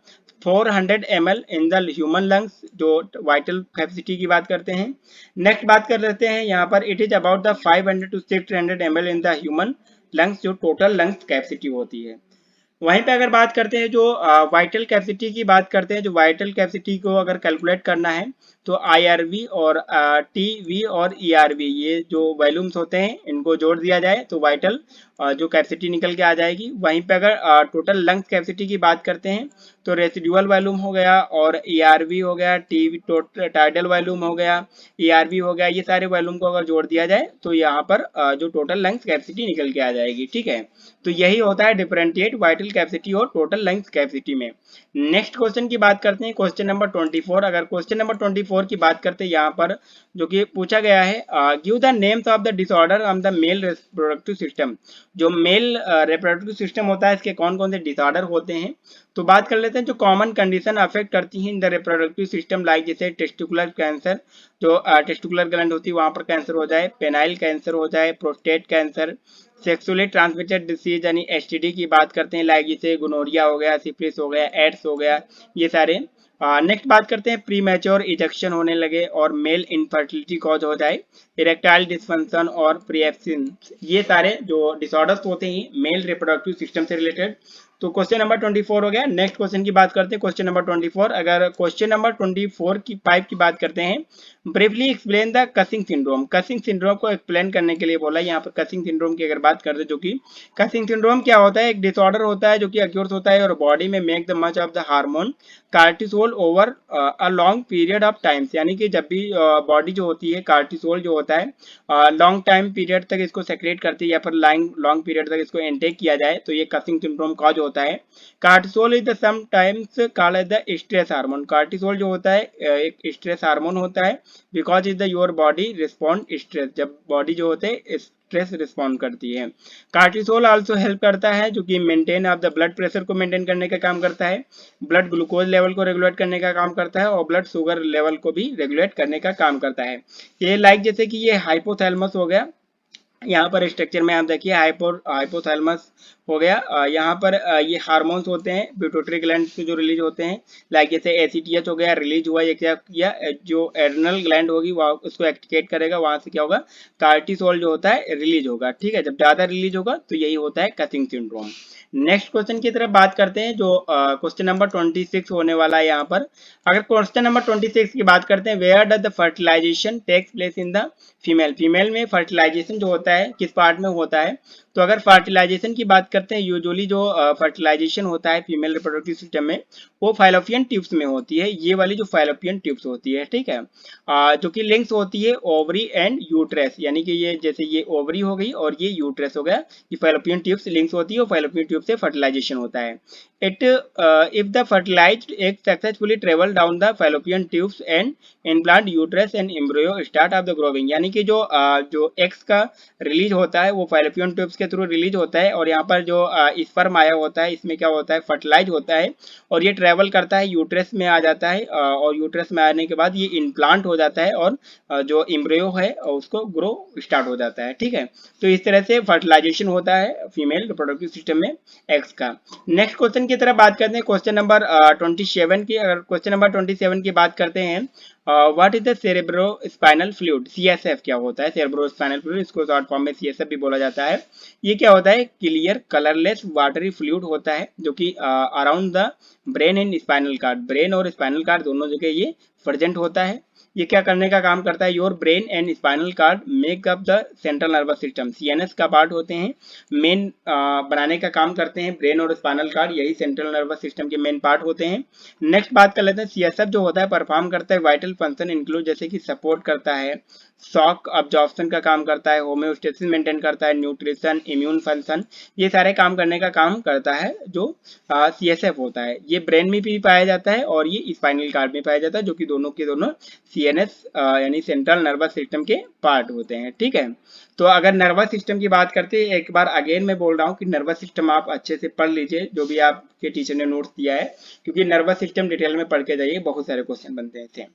S1: 400 ml in the human lungs, जो वाइटल कैपेसिटी की बात करते हैं। नेक्स्ट बात कर लेते हैं यहाँ पर, it is about the 500 to 600 ml in the human lungs, जो टोटल लंग्स कैपेसिटी होती है। वहीं पे अगर बात करते हैं, जो वाइटल कैपेसिटी की बात करते हैं, जो वाइटल कैपेसिटी को अगर कैलकुलेट करना है, तो आईआरवी और टीवी और ईआरवी, ये जो वॉल्यूम्स होते हैं इनको जोड़ दिया जाए तो वाइटल जो कैपेसिटी निकल के आ जाएगी। वहीं पे अगर टोटल लंग्स कैपेसिटी की बात करते हैं, तो रेसिडुअल वॉल्यूम हो गया और ईआरवी हो गया, टीवी टाइडल वॉल्यूम हो गया, ईआरवी हो गया, ये सारे वॉल्यूम को अगर जोड़ दिया जाए तो यहाँ पर जो टोटल लंग्स कैपेसिटी निकल के आ जाएगी, ठीक है। तो यही होता है डिफरेंशिएट वाइटल कैपेसिटी और टोटल लंग्स कैपेसिटी में। नेक्स्ट क्वेश्चन की बात करते हैं, क्वेश्चन नंबर 24। अगर क्वेश्चन नंबर 24 की बात करते हैं, यहाँ पर जो कि पूछा गया है, give the names of the disorder of the male reproductive system. जो मेल रिप्रोडक्टिव सिस्टम होता है, इसके कौन कौन से डिसऑर्डर होते हैं, तो बात कर लेते हैं। जो कॉमन कंडीशन अफेक्ट करती हैं in the reproductive system, like जैसे टेस्टिकुलर कैंसर, जो टेस्टिकुलर ग्लैंड होती है वहां पर कैंसर हो जाए, पेनाइल कैंसर हो जाए, prostate cancer, sexually transmitted disease यानी एसटीडी की बात करते हैं, लाइक जैसे गोनोरिया हो गया, सिफिलिस हो गया, एड्स हो गया, ये सारे। नेक्स्ट बात करते हैं, प्री मैच्योर इजेक्शन होने लगे और मेल इनफर्टिलिटी कॉज हो जाए, इरेक्टाइल डिसफंक्शन और प्रीएप्सिन, ये सारे जो डिसऑर्डर्स होते हैं मेल रिप्रोडक्टिव सिस्टम से रिलेटेड। तो क्वेश्चन नंबर 24 हो गया। नेक्स्ट क्वेश्चन की बात करते हैं, क्वेश्चन नंबर 24। अगर क्वेश्चन नंबर 5 की बात करते हैं, briefly explain the causing syndrome. Causing syndrome को एक्सप्लेन करने के लिए बोला यहाँ पर। कसिंग सिंड्रोम की अगर बात करते हैं, जो कि कसिंग सिंड्रोम क्या होता है, एक डिसऑर्डर होता है जो कि अक्यूर्स होता है और बॉडी में make the much of the hormone cortisol over a long period of times, यानी कि जब भी बॉडी जो होती है, कार्टिसोल जो होता है लॉन्ग टाइम पीरियड तक इसको सेक्रेट करती है या फिर लॉन्ग पीरियड तक इसको इनटेक किया जाए, तो ये कसिंग सिंड्रोम कॉज होता है। Cortisol is the sometimes called as the stress hormone. Cortisol जो होता है एक स्ट्रेस हार्मोन होता है, because is the your body respond stress, जब बॉडी जो होते हैं स्ट्रेस रिस्पॉन्ड करती है। कार्टिसोल आल्सो हेल्प करता है जो कि maintain of the blood pressure को मेंटेन करने का काम करता है, ब्लड ग्लूकोज लेवल को रेगुलेट करने का काम करता है और ब्लड शुगर लेवल को भी रेगुलेट करने का काम करता है। ये लाइक जैसे कि ये हाइपोथैलेमस हो गया, यहाँ पर स्ट्रक्चर में आप देखिए हाइपोथैलेमस हो गया। यहाँ पर ये हार्मोन्स होते हैं पिट्यूटरी ग्लैंड से जो रिलीज होते हैं, लाइक जैसे एसीटीएच हो गया, रिलीज हुआ, ये क्या किया, जो एड्रिनल ग्लैंड होगी वह उसको एक्टिवेट करेगा, वहां से क्या होगा, कार्टिसोल जो होता है रिलीज होगा, ठीक है। जब ज्यादा रिलीज होगा तो यही होता है कसिंग सिंड्रोम। नेक्स्ट क्वेश्चन की तरफ बात करते हैं, जो क्वेश्चन नंबर 26 होने वाला है यहाँ पर। अगर क्वेश्चन नंबर 26 की बात करते हैं, where does the fertilization takes place in the female. Female में फर्टिलाइजेशन जो होता है किस पार्ट में होता है, तो अगर फर्टिलाइजेशन की बात करते हैं, यूजुअली जो फर्टिलाइजेशन होता है फीमेल रिप्रोडक्टिव सिस्टम में वो फाइलोपियन ट्यूब्स में होती है, ये वाली जो फाइलोपियन ट्यूब्स होती है, ठीक है। जो कि लिंक्स होती है ओवरी एंड यूट्रेस, यानी कि ये जैसे ये ओवरी हो गई और ये यूट्रेस हो गया, ये फाइलोपियन ट्यूब्स लिंक्स होती है और फाइलोपियन ट्यूब से फर्टिलाइजेशन होता है। If the fertilised egg successfully travel down the fallopian tubes and implant uterus and embryo start off the growing, यानी कि जो एग्स का रिलीज होता है वो फाइलोपियन ट्यूब्स के थ्रू रिलीज होता है और यहाँ पर जो स्पर्म आया होता है इसमें क्या होता है, फर्टिलाइज होता है और ये ट्रेवल करता है, यूट्रस में आ जाता है और यूट्रस में आने के बाद ये इम्प्लांट हो जाता है और जो एम्ब्रियो है उसको ग्रो स्टार्ट हो जाता है, ठीक है। तो इस तरह से फर्टिलाइजेशन होता है फीमेल रिप्रोडक्टिव सिस्टम में एग्स का। नेक्स्ट क्वेश्चन की तरफ बात करते हैं क्वेश्चन नंबर 27 की। अगर क्वेश्चन नंबर 27 की बात करते हैं, what is the cerebro spinal fluid, CSF क्या होता है, सेरेब्रो स्पाइनल फ्लूइड, इसको शॉर्ट फॉर्म में सीएसएफ भी बोला जाता है। ये क्या होता है, क्लियर कलरलेस वाटरी फ्लूइड होता है जो कि around the brain and spinal cord, brain और स्पाइनल कार्ड दोनों जगह ये प्रेजेंट होता है। ये क्या करने का काम करता है, your brain and spinal cord make up the central nervous system, CNS का पार्ट होते हैं, मेन बनाने का काम करते हैं ब्रेन और स्पाइनल कार्ड, यही सेंट्रल नर्वस सिस्टम के मेन पार्ट होते हैं। नेक्स्ट बात कर लेते हैं, सीएसएफ जो होता है परफॉर्म करता है वाइटल फंक्शन इंक्लूड, जैसे कि सपोर्ट करता है, शॉक अब्जॉर्प्शन का काम करता है, होम्योस्टेसिस मेंटेन करता है, न्यूट्रिशन, इम्यून फंक्शन, ये सारे काम करने का काम करता है जो सीएसएफ होता है। ये ब्रेन में भी पाया जाता है और ये स्पाइनल कार्ड में पाया जाता है, जो कि दोनों के दोनों सीएनएस यानी सेंट्रल नर्वस सिस्टम के पार्ट होते हैं। ठीक है, तो अगर नर्वस सिस्टम की बात करते हैं, एक बार अगेन मैं बोल रहा हूँ कि नर्वस सिस्टम आप अच्छे से पढ़ लीजिए, जो भी आपके टीचर ने नोट्स दिया है, क्योंकि नर्वस सिस्टम डिटेल में पढ़ के जाइए, बहुत सारे क्वेश्चन बनते हैं।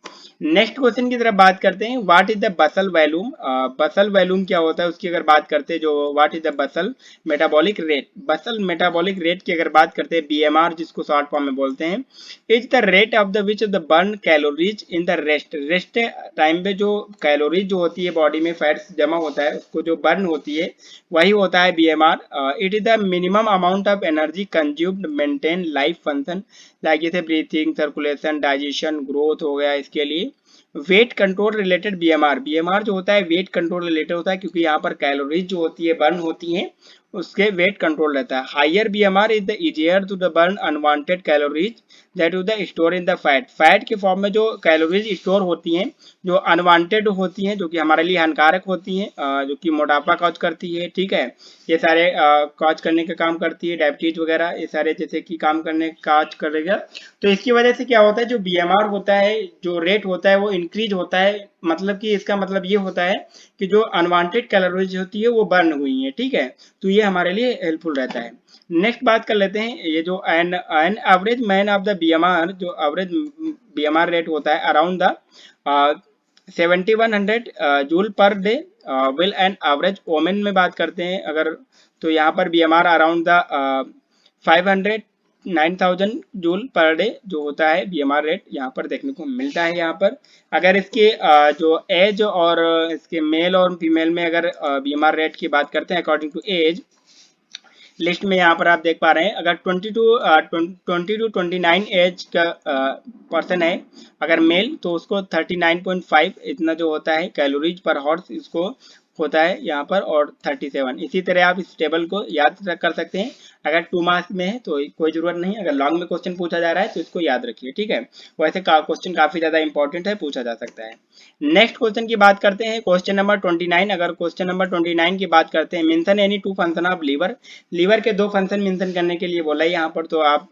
S1: नेक्स्ट क्वेश्चन की तरफ बात करते हैं, what is the Bansal volume, Bansal volume क्या होता है उसकी अगर बात करते हैं, जो what is the Bansal metabolic rate, Bansal metabolic rate की अगर बात करते हैं, बीएमआर जिसको शॉर्ट फॉर्म में बोलते हैं, is the rate of the which the burn calories in the rest time पे जो कैलोरीज जो होती है बॉडी में फैट्स जमा होता है उसको जो बर्न होती है वही होता है BMR. It is the minimum amount of energy consumed maintain life function, like जैसे ब्रीथिंग, सर्कुलेशन, डाइजेशन, ग्रोथ हो गया, इसके लिए weight control related BMR, BMR जो होता है वेट कंट्रोल रिलेटेड होता है, क्योंकि यहाँ पर कैलोरीज जो होती है बर्न होती हैं उसके वेट कंट्रोल रहता है। Higher BMR is the easier to the burn unwanted calories that to the store in the fat, fat के फॉर्म में जो कैलोरीज स्टोर होती हैं जो अनवांटेड होती हैं, जो कि हमारे लिए हानिकारक होती हैं, जो कि मोटापा कॉज करती है। ठीक है, ये सारे कॉज करने का काम करती है, डायबिटीज वगैरह ये सारे जैसे कि काम करने का कॉज करेगा। तो इसकी वजह से क्या होता है, जो बीएमआर होता है जो रेट होता है वो इंक्रीज होता है, मतलब कि इसका मतलब ये होता है कि जो अनवांटेड कैलोरीज होती है वो बर्न हुई है। ठीक है, तो ये हमारे लिए हेल्पफुल रहता है। नेक्स्ट बात कर लेते हैं, ये जो an average man of the BMR, जो एवरेज बीएमआर रेट होता है around the 7100 joule per day will an average women में बात करते हैं अगर, तो यहाँ पर BMR around the 9000 joule per day जो होता है बीएमआर रेट यहाँ पर देखने को मिलता है। यहाँ पर अगर इसके जो एज और इसके मेल और फीमेल में अगर बीएमआर रेट की बात करते हैं अकॉर्डिंग टू एज, लिस्ट में यहाँ पर आप देख पा रहे हैं, अगर 20 to 29 एज का पर्सन है अगर मेल, तो उसको 39.5 इतना जो होता है कैलोरीज पर हॉर्स इसको होता है यहाँ पर, और 37। इसी तरह आप इस टेबल को याद कर सकते हैं। अगर 2 मार्क्स में है तो कोई जरूरत नहीं, अगर लॉन्ग में क्वेश्चन पूछा जा रहा है तो इसको याद रखिए। ठीक है, वैसे क्वेश्चन काफी ज्यादा इंपॉर्टेंट है, पूछा जा सकता है। नेक्स्ट क्वेश्चन की बात करते हैं, क्वेश्चन नंबर 29। अगर क्वेश्चन नंबर 29 की बात करते हैं, mention any 2 function of liver, liver के 2 फंक्शन मेंशन करने के लिए बोला है यहाँ पर, तो आप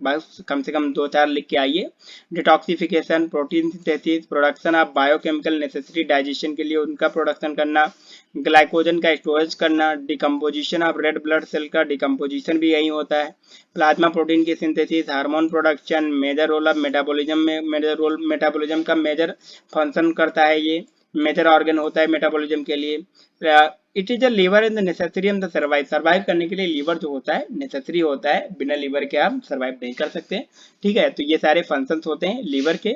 S1: बस कम से कम 2-4 लिख के आइए। Detoxification, protein synthesis, production of biochemical necessary digestion के लिए उनका प्रोडक्शन करना, ग्लाइकोजन का स्टोरेज करना, decomposition of red blood cell का डिकम्पोजिशन भी यही होता है, प्लाज्मा प्रोटीन की synthesis, hormone production, major role of metabolism में मेटाबॉलिज्म का मेजर फंक्शन करता है, ये मेजर ऑर्गन होता है मेटाबॉलिज्म के लिए। It is a liver in the necessary in the survive, survive करने के लिए लीवर जो होता है नेसेसरी होता है, बिना लीवर के आप सर्वाइव नहीं कर सकते। ठीक है, तो ये सारे फंक्शंस होते हैं लीवर के,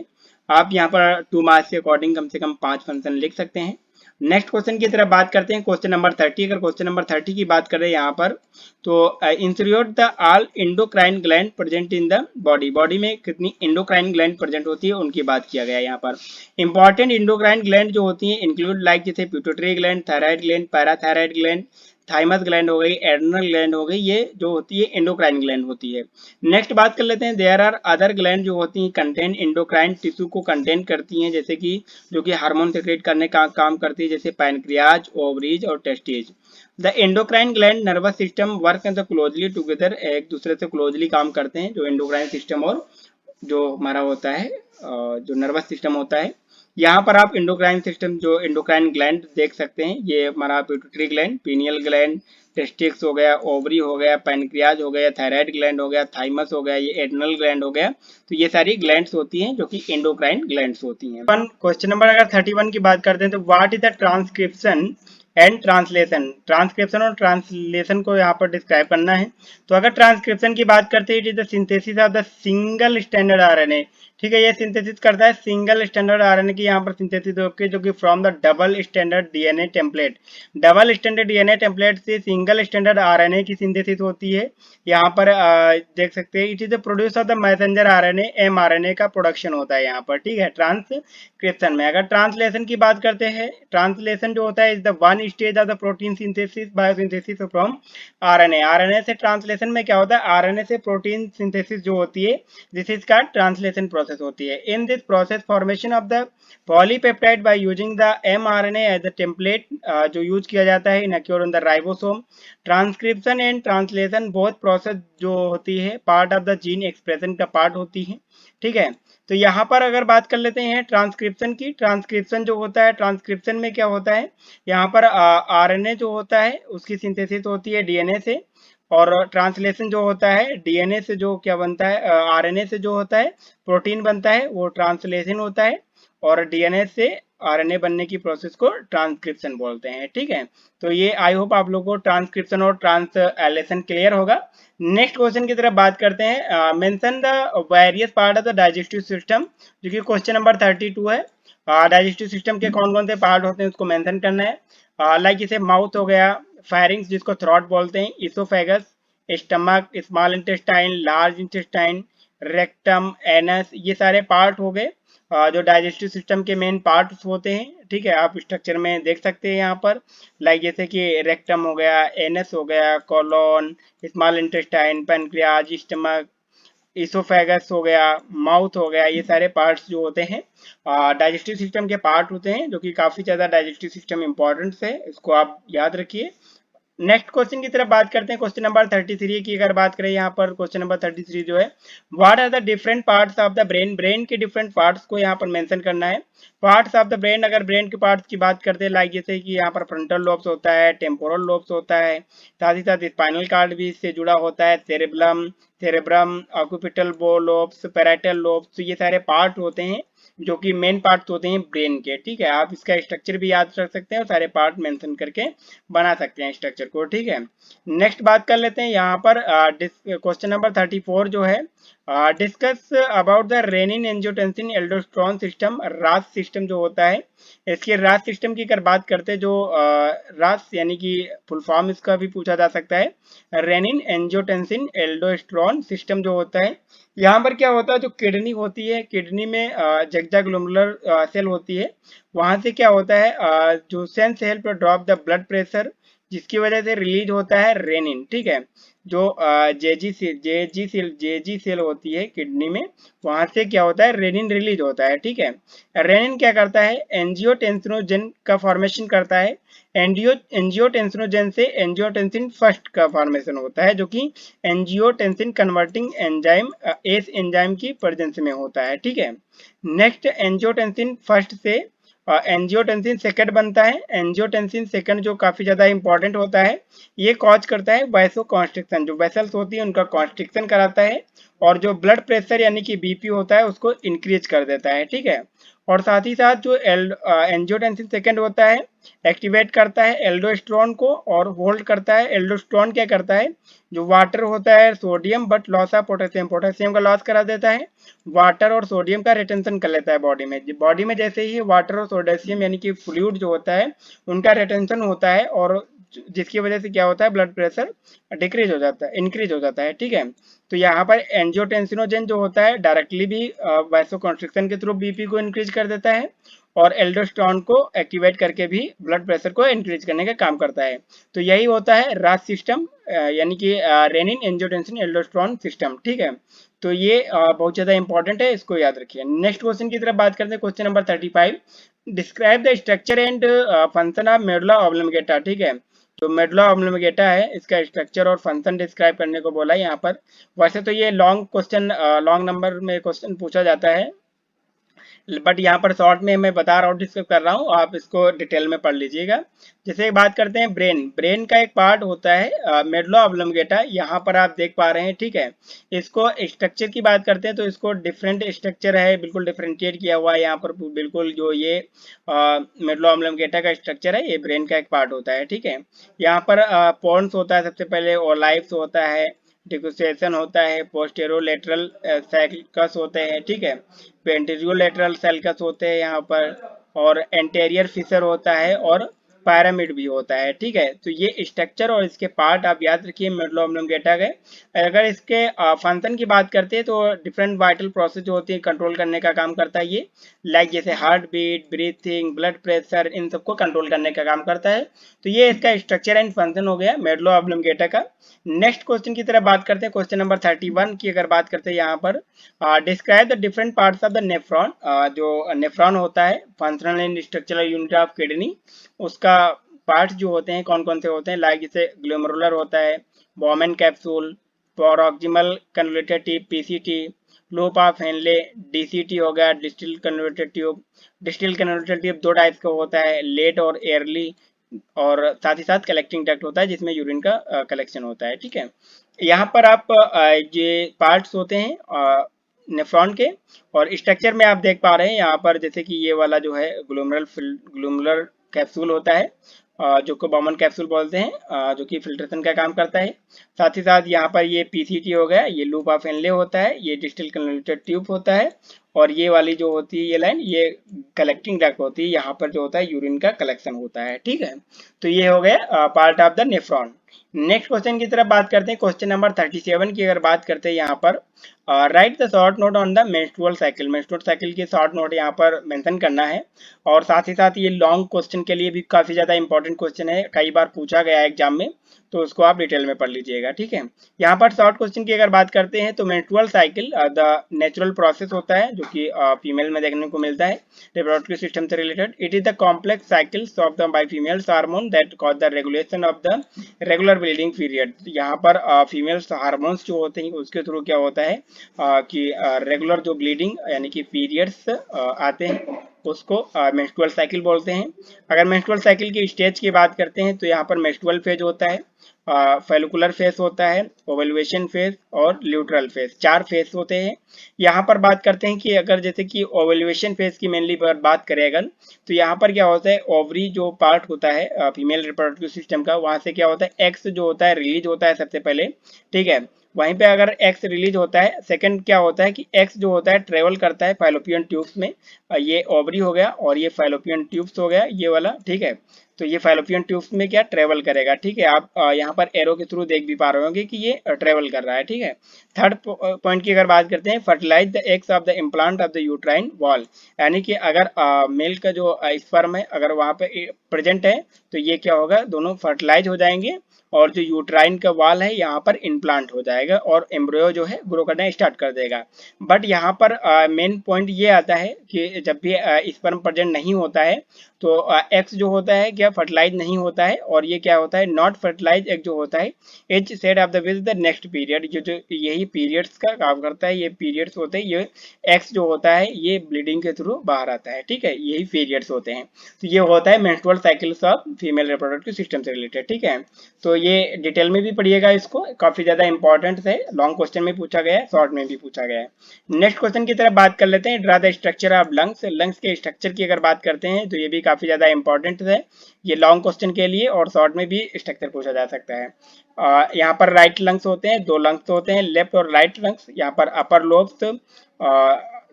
S1: आप यहाँ पर 2 मार्क्स के अकॉर्डिंग कम से कम 5 फंक्शन लिख सकते हैं। नेक्स्ट क्वेश्चन की तरफ बात करते हैं, क्वेश्चन नंबर 30। अगर क्वेश्चन नंबर 30 की बात करें यहाँ पर, तो insert the all endocrine gland present in the body, body में कितनी इंडोक्राइन ग्लैंड प्रेजेंट होती है उनकी बात किया गया है यहाँ पर। इंपॉर्टेंट इंडोक्राइन ग्लैंड जो होती है इंक्लूड लाइक जैसे pituitary gland, thyroid gland, parathyroid gland, thymus gland हो गई, एड्रेनल ग्लैंड हो गई, ये जो होती है एंडोक्राइन ग्लैंड होती है। नेक्स्ट बात कर लेते हैं, देयर आर अदर ग्लैंड जो होती हैं कंटेन इंडोक्राइन टिश्यू को कंटेन करती हैं, जैसे कि जो कि हार्मोन सेक्रेट करने का काम करती है, जैसे पैनक्रियाज, ओवरीज और testes. The endocrine gland nervous system work closely together, एक दूसरे से क्लोजली काम करते हैं, जो एंडोक्राइन सिस्टम और जो हमारा होता है जो नर्वस सिस्टम होता है। यहाँ पर आप इंडोक्राइन सिस्टम जो इंडोक्राइन ग्लैंड देख सकते हैं, ये हमारा पिट्यूटरी ग्लैंड, पीनियल ग्लैंड, टेस्टिक्स हो गया, ओवरी हो गया, पैनक्रियाज हो गया, थायराइड ग्लैंड हो गया, थाइमस हो गया, ये एड्रेनल ग्लैंड हो गया। तो ये सारी ग्लैंड्स होती हैं जो कि एंडोक्राइन ग्लैंड्स होती हैं। क्वेश्चन नंबर अगर 31 की बात करते हैं, तो what is the transcription and translation, transcription और ट्रांसलेशन को यहाँ पर डिस्क्राइब करना है। तो अगर ट्रांसक्रिप्शन की बात करते हैं, it is the synthesis of the single standard RNA. ठीक है, ये सिंथेसिस करता है सिंगल स्टैंडर्ड आरएनए की यहाँ पर सिंथेसिस होकर, जो कि from the double standard DNA template. Double standard DNA template से सिंगल स्टैंडर्ड आरएनए की सिंथेसिस होती है। यहाँ पर देख सकते हैं, it is the produce of the messenger RNA, mRNA का प्रोडक्शन होता है यहाँ पर। ठीक है, ट्रांसक्रिप्शन में। अगर ट्रांसलेशन की बात करते हैं, ट्रांसलेशन जो होता है is the one stage of the protein synthesis biosynthesis from RNA. RNA से ट्रांसलेशन में क्या होता है, आरएनए से प्रोटीन सिंथेसिस जो होती है, दिस इज का ट्रांसलेशन प्रोसेस होती है। In this process formation of the polypeptide by using the mRNA as the template, जो यूज किया जाता है in occur on the ribosome. Transcription and translation both process जो होती है part of the gene expression का पार्ट होती है। ठीक है, तो यहाँ पर अगर बात कर लेते हैं ट्रांसक्रिप्शन की, ट्रांसक्रिप्शन जो होता है, ट्रांसक्रिप्शन में क्या होता है, यहाँ पर आरएनए जो होता है उसकी सिंथेसिस होती है डीएनए से, और ट्रांसलेशन जो होता है डीएनए से जो क्या बनता है, आरएनए से जो होता है प्रोटीन बनता है, वो ट्रांसलेशन होता है, और डीएनए से आरएनए बनने की प्रोसेस को ट्रांसक्रिप्शन बोलते हैं। ठीक है, तो ये आई होप आप लोगों को ट्रांसक्रिप्शन और ट्रांसलेशन क्लियर होगा। नेक्स्ट क्वेश्चन की तरफ बात करते हैं। Mention the various part of the digestive system, जो कि क्वेश्चन नंबर 32 है। डाइजेस्टिव सिस्टम के कौन कौन से पार्ट होते हैं उसको मेंशन करना है। लाइक इसे माउथ हो गया, फायरिंग्स जिसको थ्रॉट बोलते हैं, oesophagus, stomach, small intestine, large intestine, rectum, anus, ये सारे पार्ट हो गए जो डाइजेस्टिव सिस्टम के मेन पार्ट्स होते हैं। ठीक है, आप स्ट्रक्चर में देख सकते हैं यहाँ पर, लाइक जैसे कि रेक्टम हो गया, एनस हो गया, colon, small intestine, pancreas, stomach, oesophagus हो गया, माउथ हो गया, ये सारे पार्ट्स जो होते हैं डाइजेस्टिव सिस्टम के पार्ट होते हैं, जो कि काफी ज्यादा डाइजेस्टिव सिस्टम इंपॉर्टेंट है, इसको आप याद रखिए। नेक्स्ट क्वेश्चन की तरफ बात करते हैं। क्वेश्चन नंबर 33 की अगर बात करें, यहाँ पर क्वेश्चन नंबर 33 जो है, what are the different parts of the brain, brain के डिफरेंट पार्ट्स को यहाँ पर मेंशन करना है। पार्ट्स ऑफ द ब्रेन, अगर ब्रेन के पार्ट्स की बात करते हैं, लाइक जैसे कि यहाँ पर फ्रंटल लोब्स होता है, टेम्पोरल लोब्स होता है, साथ ही साथ स्पाइनल कार्ड भी इससे जुड़ा होता है, cerebrum, occipital lobes, parietal lobes, तो ये सारे पार्ट होते हैं जो कि मेन पार्ट्स होते हैं ब्रेन के। ठीक है, आप इसका स्ट्रक्चर भी याद रख सकते हैं और सारे पार्ट मेंशन करके बना सकते हैं स्ट्रक्चर को। ठीक है, नेक्स्ट बात कर लेते हैं यहाँ पर क्वेश्चन नंबर 34 जो है, discuss about the renin angiotensin aldosterone system, रास सिस्टम जो होता है, इसके रास सिस्टम की अगर बात करते हैं, जो रास यानी कि फुल फॉर्म इसका भी पूछा जा सकता है, रेनिन एंजियोटेंसिन एल्डोस्टेरोन सिस्टम जो होता है, यहाँ पर क्या होता है, जो किडनी होती है, किडनी में जगजाग्लोमुलर सेल होती है, वहां से क्या होता है, जो sense help to drop the blood pressure, जिसकी वजह से रिलीज होता है रेनिन। ठीक है, जो जेजी सेल होती है किडनी में, वहां से क्या होता है, रेनिन रिलीज होता है। ठीक है, रेनिन क्या करता है, एंजियोटेंसिनोजन का फॉर्मेशन करता है। एंजियोटेंसिनोजन से एंजियोटेंसिन फर्स्ट का फॉर्मेशन होता है, जो कि angiotensin converting enzyme ACE enzyme की प्रेजेंस में होता है। ठीक है, नेक्स्ट एंजियोटेंसिन फर्स्ट से एंजियोटेंसिन सेकंड बनता है। एंजियोटेंसिन सेकंड जो काफी ज्यादा इंपॉर्टेंट होता है, ये कॉज करता है वैसो कॉन्स्ट्रिक्शन, जो वेसल्स होती है उनका कॉन्स्ट्रिक्शन कराता है, और जो ब्लड प्रेशर यानी कि बीपी होता है उसको इंक्रीज कर देता है। ठीक है, और साथ ही साथ जो एंजियोटेंसिन सेकंड होता है, एक्टिवेट करता है एल्डोस्टेरोन को और होल्ड करता है। एल्डोस्टेरोन क्या करता है, जो वाटर होता है sodium but loss of potassium, potassium का लॉस करा देता है, वाटर और सोडियम का रिटेंशन कर लेता है बॉडी में। बॉडी में जैसे ही वाटर और सोडियम यानी कि फ्लूइड जो होता है उनका रिटेंशन होता है, और जिसकी वजह से क्या होता है, ब्लड प्रेशर डिक्रीज हो जाता है, इंक्रीज हो जाता है। ठीक है, तो यहाँ पर एंजियोटेंसिनोजन जो होता है डायरेक्टली भी वासोकॉन्स्ट्रिक्शन के थ्रू बीपी को इंक्रीज कर देता है, और एल्डोस्टेरोन को एक्टिवेट करके भी ब्लड प्रेशर को इंक्रीज करने का काम करता है। तो यही होता है रास सिस्टम, यानी कि रेनिन एंजियोटेंसिन एल्डोस्टेरोन सिस्टम। ठीक है, तो ये बहुत ज्यादा इंपॉर्टेंट है, इसको याद रखिए। नेक्स्ट क्वेश्चन की तरफ बात करते हैं। Question number 35, describe the structure and function of medulla oblongata. ठीक है, जो मेडुला ऑब्लोंगेटा है इसका स्ट्रक्चर और फंक्शन डिस्क्राइब करने को बोला है यहाँ पर। वैसे तो ये लॉन्ग क्वेश्चन, लॉन्ग नंबर में क्वेश्चन पूछा जाता है, बट यहाँ पर शॉर्ट में मैं बता रहा हूँ, डिस्कस कर रहा हूँ, आप इसको डिटेल में पढ़ लीजिएगा। जैसे बात करते हैं ब्रेन, ब्रेन का एक पार्ट होता है मेडुला ऑब्लोंगेटा, यहाँ पर आप देख पा रहे हैं, ठीक है। इसको स्ट्रक्चर की बात करते हैं तो इसको डिफरेंट स्ट्रक्चर है, बिल्कुल डिफरेंशिएट किया हुआ है यहाँ पर, बिल्कुल जो ये मेडुला ऑब्लोंगेटा का स्ट्रक्चर है ये ब्रेन का एक पार्ट होता है, ठीक है। यहाँ पर पोन्स होता है सबसे पहले, ओलाइव्स होता है, डिक्यूसेशन होता है, पोस्टेरोलेटरल सैल्कस होते हैं, ठीक है, पेंटेरियोलेटरल सैल्कस होते हैं यहाँ पर, और एंटेरियर फिशर होता है, और पैरामिड भी होता है, ठीक है। तो ये स्ट्रक्चर और इसके पार्ट आप याद रखिए मेडुला ऑब्लोंगेटा के। अगर इसके फंक्शन की बात करते हैं तो डिफरेंट वाइटल प्रोसेस जो होती है कंट्रोल करने का काम करता है ये, लाइक जैसे heartbeat, breathing, blood pressure, इन सबको कंट्रोल करने का काम करता है। तो ये इसका स्ट्रक्चर एंड फंक्शन हो गया मेडुला ऑब्लोंगेटा का। नेक्स्ट क्वेश्चन की तरफ बात करते हैं, क्वेश्चन नंबर 31 की अगर बात करते हैं यहाँ पर, describe the different parts of the nephron. जो नेफ्रॉन होता है functional and structural unit of kidney, उसका पार्ट्स जो होते हैं कौन कौन से होते हैं, लाइक जैसे ग्लोमेरुलर होता है, Bowman capsule, proximal convoluted tube PCT, loop of Henle, DCT हो गया, distil convoluted tube. Distil convoluted tube दो टाइप का होता है, लेट और एयरली, और साथ ही साथ कलेक्टिंग डक्ट होता है जिसमें यूरिन का कलेक्शन होता है, ठीक है। यहाँ पर आप ये पार्ट्स होते हैं नेफ्रॉन के, और स्ट्रक्चर में आप देख पा रहे हैं यहाँ पर, जैसे कि ये वाला जो है ग्लोमेरुलर कैप्सूल होता है, जो को बॉमन कैप्सूल बोलते हैं, जो कि फिल्ट्रेशन का काम करता है। साथ ही साथ यहाँ पर ये पीसीटी हो गया, ये लूप ऑफ हेनले होता है, ये डिस्टल कन्वोल्यूटेड ट्यूब होता है, और ये वाली जो होती है ये लाइन ये कलेक्टिंग डक्ट होती है, यहाँ पर जो होता है यूरिन का कलेक्शन होता है, ठीक है। तो ये हो गया part of the nephron. Next question की तरफ बात करते हैं, क्वेश्चन नंबर 37 की अगर बात करते हैं यहाँ पर, right the short note on the menstrual cycle, menstrual cycle की शॉर्ट नोट यहाँ पर मेंशन करना है। और साथ ही साथ ये लॉन्ग क्वेश्चन के लिए भी काफी ज्यादा इंपॉर्टेंट क्वेश्चन है, कई बार पूछा गया है एग्जाम में, तो उसको आप डिटेल में पढ़ लीजिएगा, ठीक है। यहाँ पर शॉर्ट क्वेश्चन की अगर बात करते हैं तो menstrual cycle the natural process होता है जो कि फीमेल में देखने को मिलता है, रिप्रोडक्टिव सिस्टम से related. It is the complex cycles of the by females hormone that cause the regulation of the regular bleeding period. यहाँ पर फीमेल्स हार्मोन्स जो होते हैं उसके थ्रू क्या होता है कि रेगुलर जो ब्लीडिंग यानी कि पीरियड्स आते हैं उसको मेंस्ट्रुअल साइकिल बोलते हैं। अगर मेंस्ट्रुअल साइकिल की स्टेज की बात करते हैं तो यहाँ पर मेंस्ट्रुअल फेज होता है, फेलिकुलर फेज होता है, ओवल्यूशन फेज और ल्यूट्रल फेज, चार फेज होते हैं। यहाँ पर बात करते हैं कि अगर जैसे कि ओवल्यूशन फेज की मेनली बात करें अगर, तो यहाँ पर क्या होता है, ओवरी जो पार्ट होता है फीमेल रिप्रोडक्टिव सिस्टम का, वहां से क्या होता है एग्स जो होता है रिलीज होता है सबसे पहले, ठीक है। वहीं पे अगर एक्स रिलीज होता है, सेकंड क्या होता है कि एक्स जो होता है ट्रेवल करता है फाइलोपियन ट्यूब्स में, ये ओवरी हो गया और ये फाइलोपियन ट्यूब्स हो गया ये वाला, ठीक है। तो ये फाइलोपियन ट्यूब्स में क्या ट्रेवल करेगा, ठीक है। आप यहाँ पर एरो के थ्रू देख भी पा रहे होंगे कि ये ट्रेवल कर रहा है, ठीक है। थर्ड पॉइंट की अगर बात करते हैं, fertilise the eggs of the implant of the uterine wall, यानी कि अगर मेल का जो स्पर्म है अगर वहां पे प्रेजेंट है तो ये क्या होगा, दोनों फर्टिलाइज हो जाएंगे और जो यूट्राइन का वाल है यहाँ पर इम्प्लांट हो जाएगा और एम्ब्रियो जो है ग्रो करना स्टार्ट कर देगा। बट यहाँ पर मेन पॉइंट ये आता है कि जब भी स्पर्म प्रेजेंट नहीं होता है तो एक्स जो होता है क्या फर्टिलाइज नहीं होता है, और ये क्या होता है नॉट फर्टिलाइज एग जो होता है as shed of the with the next period, जो यही पीरियड्स का काम करता है, ये पीरियड्स होते हैं, ये एक्स जो होता है ये ब्लीडिंग के थ्रू बाहर आता है, ठीक है, यही पीरियड्स होते हैं। तो ये होता है menstrual cycles of female reproductive system से रिलेटेड, ठीक है। तो ये डिटेल में भी पढ़िएगा, इसको काफी ज्यादा इंपॉर्टेंट है, लॉन्ग क्वेश्चन में पूछा गया है, शॉर्ट में भी पूछा गया है। नेक्स्ट क्वेश्चन की तरफ बात कर लेते हैं, draw the structure of lungs, lungs के स्ट्रक्चर की अगर बात करते हैं तो ये भी काफी ज्यादा इंपॉर्टेंट है, ये लॉन्ग क्वेश्चन के लिए, और शॉर्ट में भी स्ट्रक्चर पूछा जा सकता है। यहाँ पर राइट लंग्स होते हैं, दो लंग्स होते हैं, लेफ्ट और राइट लंग्स। यहाँ पर अपर लोब्स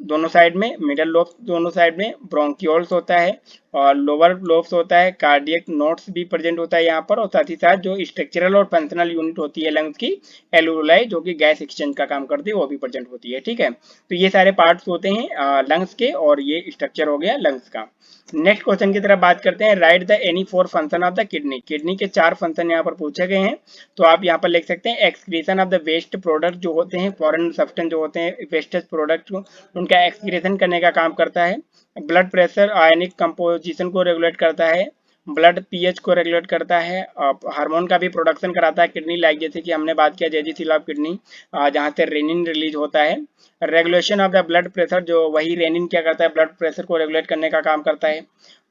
S1: दोनों साइड में, मिडल लोब्स दोनों साइड में, ब्रोंकियोल्स होता है और लोअर लोब्स होता है, कार्डियक नोट्स भी प्रेजेंट होता है यहाँ पर, और साथ ही साथ जो स्ट्रक्चरल और फंक्शनल यूनिट होती है लंग्स की, एल्वोलाई जो कि गैस एक्सचेंज का काम करती है वो भी प्रेजेंट होती है, ठीक है। तो ये सारे पार्ट्स होते हैं लंग्स के, और ये स्ट्रक्चर हो गया लंग्स का। नेक्स्ट क्वेश्चन की तरफ बात करते हैं, right the any four function of the kidney, kidney के चार फंक्शन यहाँ पर पूछे गए हैं, तो आप यहाँ पर लिख सकते हैं excretion of the waste product जो होते हैं, फॉरेन सब्सटेंस जो होते हैं वेस्टेज प्रोडक्ट, उनका एक्सक्रीशन करने का काम करता है। ब्लड प्रेशर आयनिक कंपोजिशन को रेगुलेट करता है। ब्लड पीएच को रेगुलेट करता है, हार्मोन का भी प्रोडक्शन कराता है किडनी, लाइक जैसे कि हमने बात किया जेजी ऑफ किडनी, जहाँ से रेनिन रिलीज होता है। Regulation of the blood pressure, जो वही रेनिन क्या करता है, ब्लड प्रेशर को रेगुलेट करने का काम करता है।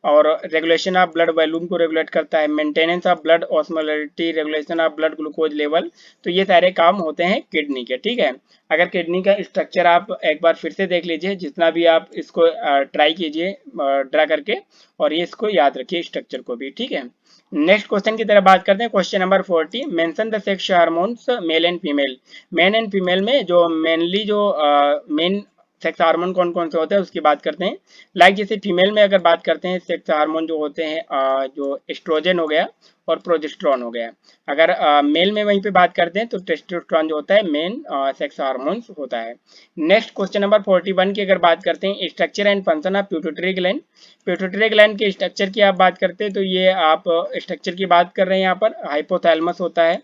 S1: और रेगुलेशन ऑफ ब्लड वॉल्यूम को रेगुलेट करता है। Maintenance of blood osmolarity, regulation of blood glucose level, तो ये सारे काम होते हैं किडनी के, ठीक है। अगर किडनी का स्ट्रक्चर आप एक बार फिर से देख लीजिए, जितना भी आप इसको ट्राई कीजिए ड्रा करके, और ये इसको याद रखिए स्ट्रक्चर को भी, ठीक है। नेक्स्ट क्वेश्चन की तरफ बात करते हैं। Question number 40, mention the sex hormones male and female. Main and female में जो मेनली जो मेन सेक्स हार्मोन कौन कौन से होते हैं उसकी बात करते हैं। लाइक जैसे फीमेल में अगर बात करते हैं, सेक्स हार्मोन जो होते हैं जो एस्ट्रोजन हो गया और प्रोजेस्टेरॉन हो गया। अगर मेल में वहीं पे बात करते हैं तो टेस्टोस्टेरोन जो होता है मेन सेक्स हार्मोन्स होता है। नेक्स्ट क्वेश्चन नंबर 41 की अगर बात करते हैं, structure and function of pituitary gland. Pituitary gland के स्ट्रक्चर की आप बात करते हैं तो ये आप स्ट्रक्चर की बात कर रहे हैं, यहाँ पर हाइपोथैलेमस होता है,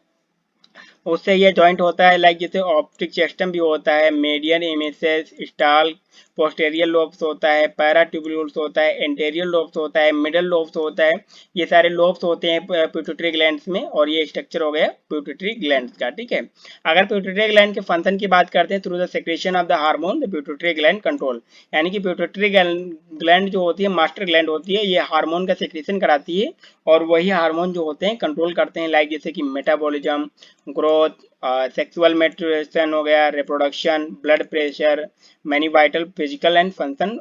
S1: उससे ये जॉइंट होता है। लाइक जैसे ऑप्टिक सिस्टम भी होता है, मीडियन इमेसेस, स्टाल, पोस्टेरियर लोब्स होता है, पैराट्यूब्यूल्स होता है, एंटेरियर लोब्स होता है, मिडल लोब्स होता है। ये सारे लोब्स होते हैं पिट्यूटरी ग्लैंड्स में, और ये स्ट्रक्चर हो गया पिट्यूटरी ग्लैंड्स का, ठीक है। अगर पिट्यूटरी ग्लैंड के फंक्शन की बात करते हैं, through the secretion of the hormone the pituitary gland control, यानी कि पिट्यूटरी ग्लैंड जो होती है मास्टर ग्लैंड होती है, ये हार्मोन का सेक्रेशन कराती है, और वही हार्मोन जो होते हैं कंट्रोल करते हैं। लाइक जैसे कि मेटाबॉलिज्म, ग्रोथ, सेक्सुअल मैच्योरेशन हो गया, reproduction, blood pressure, many vital physical and function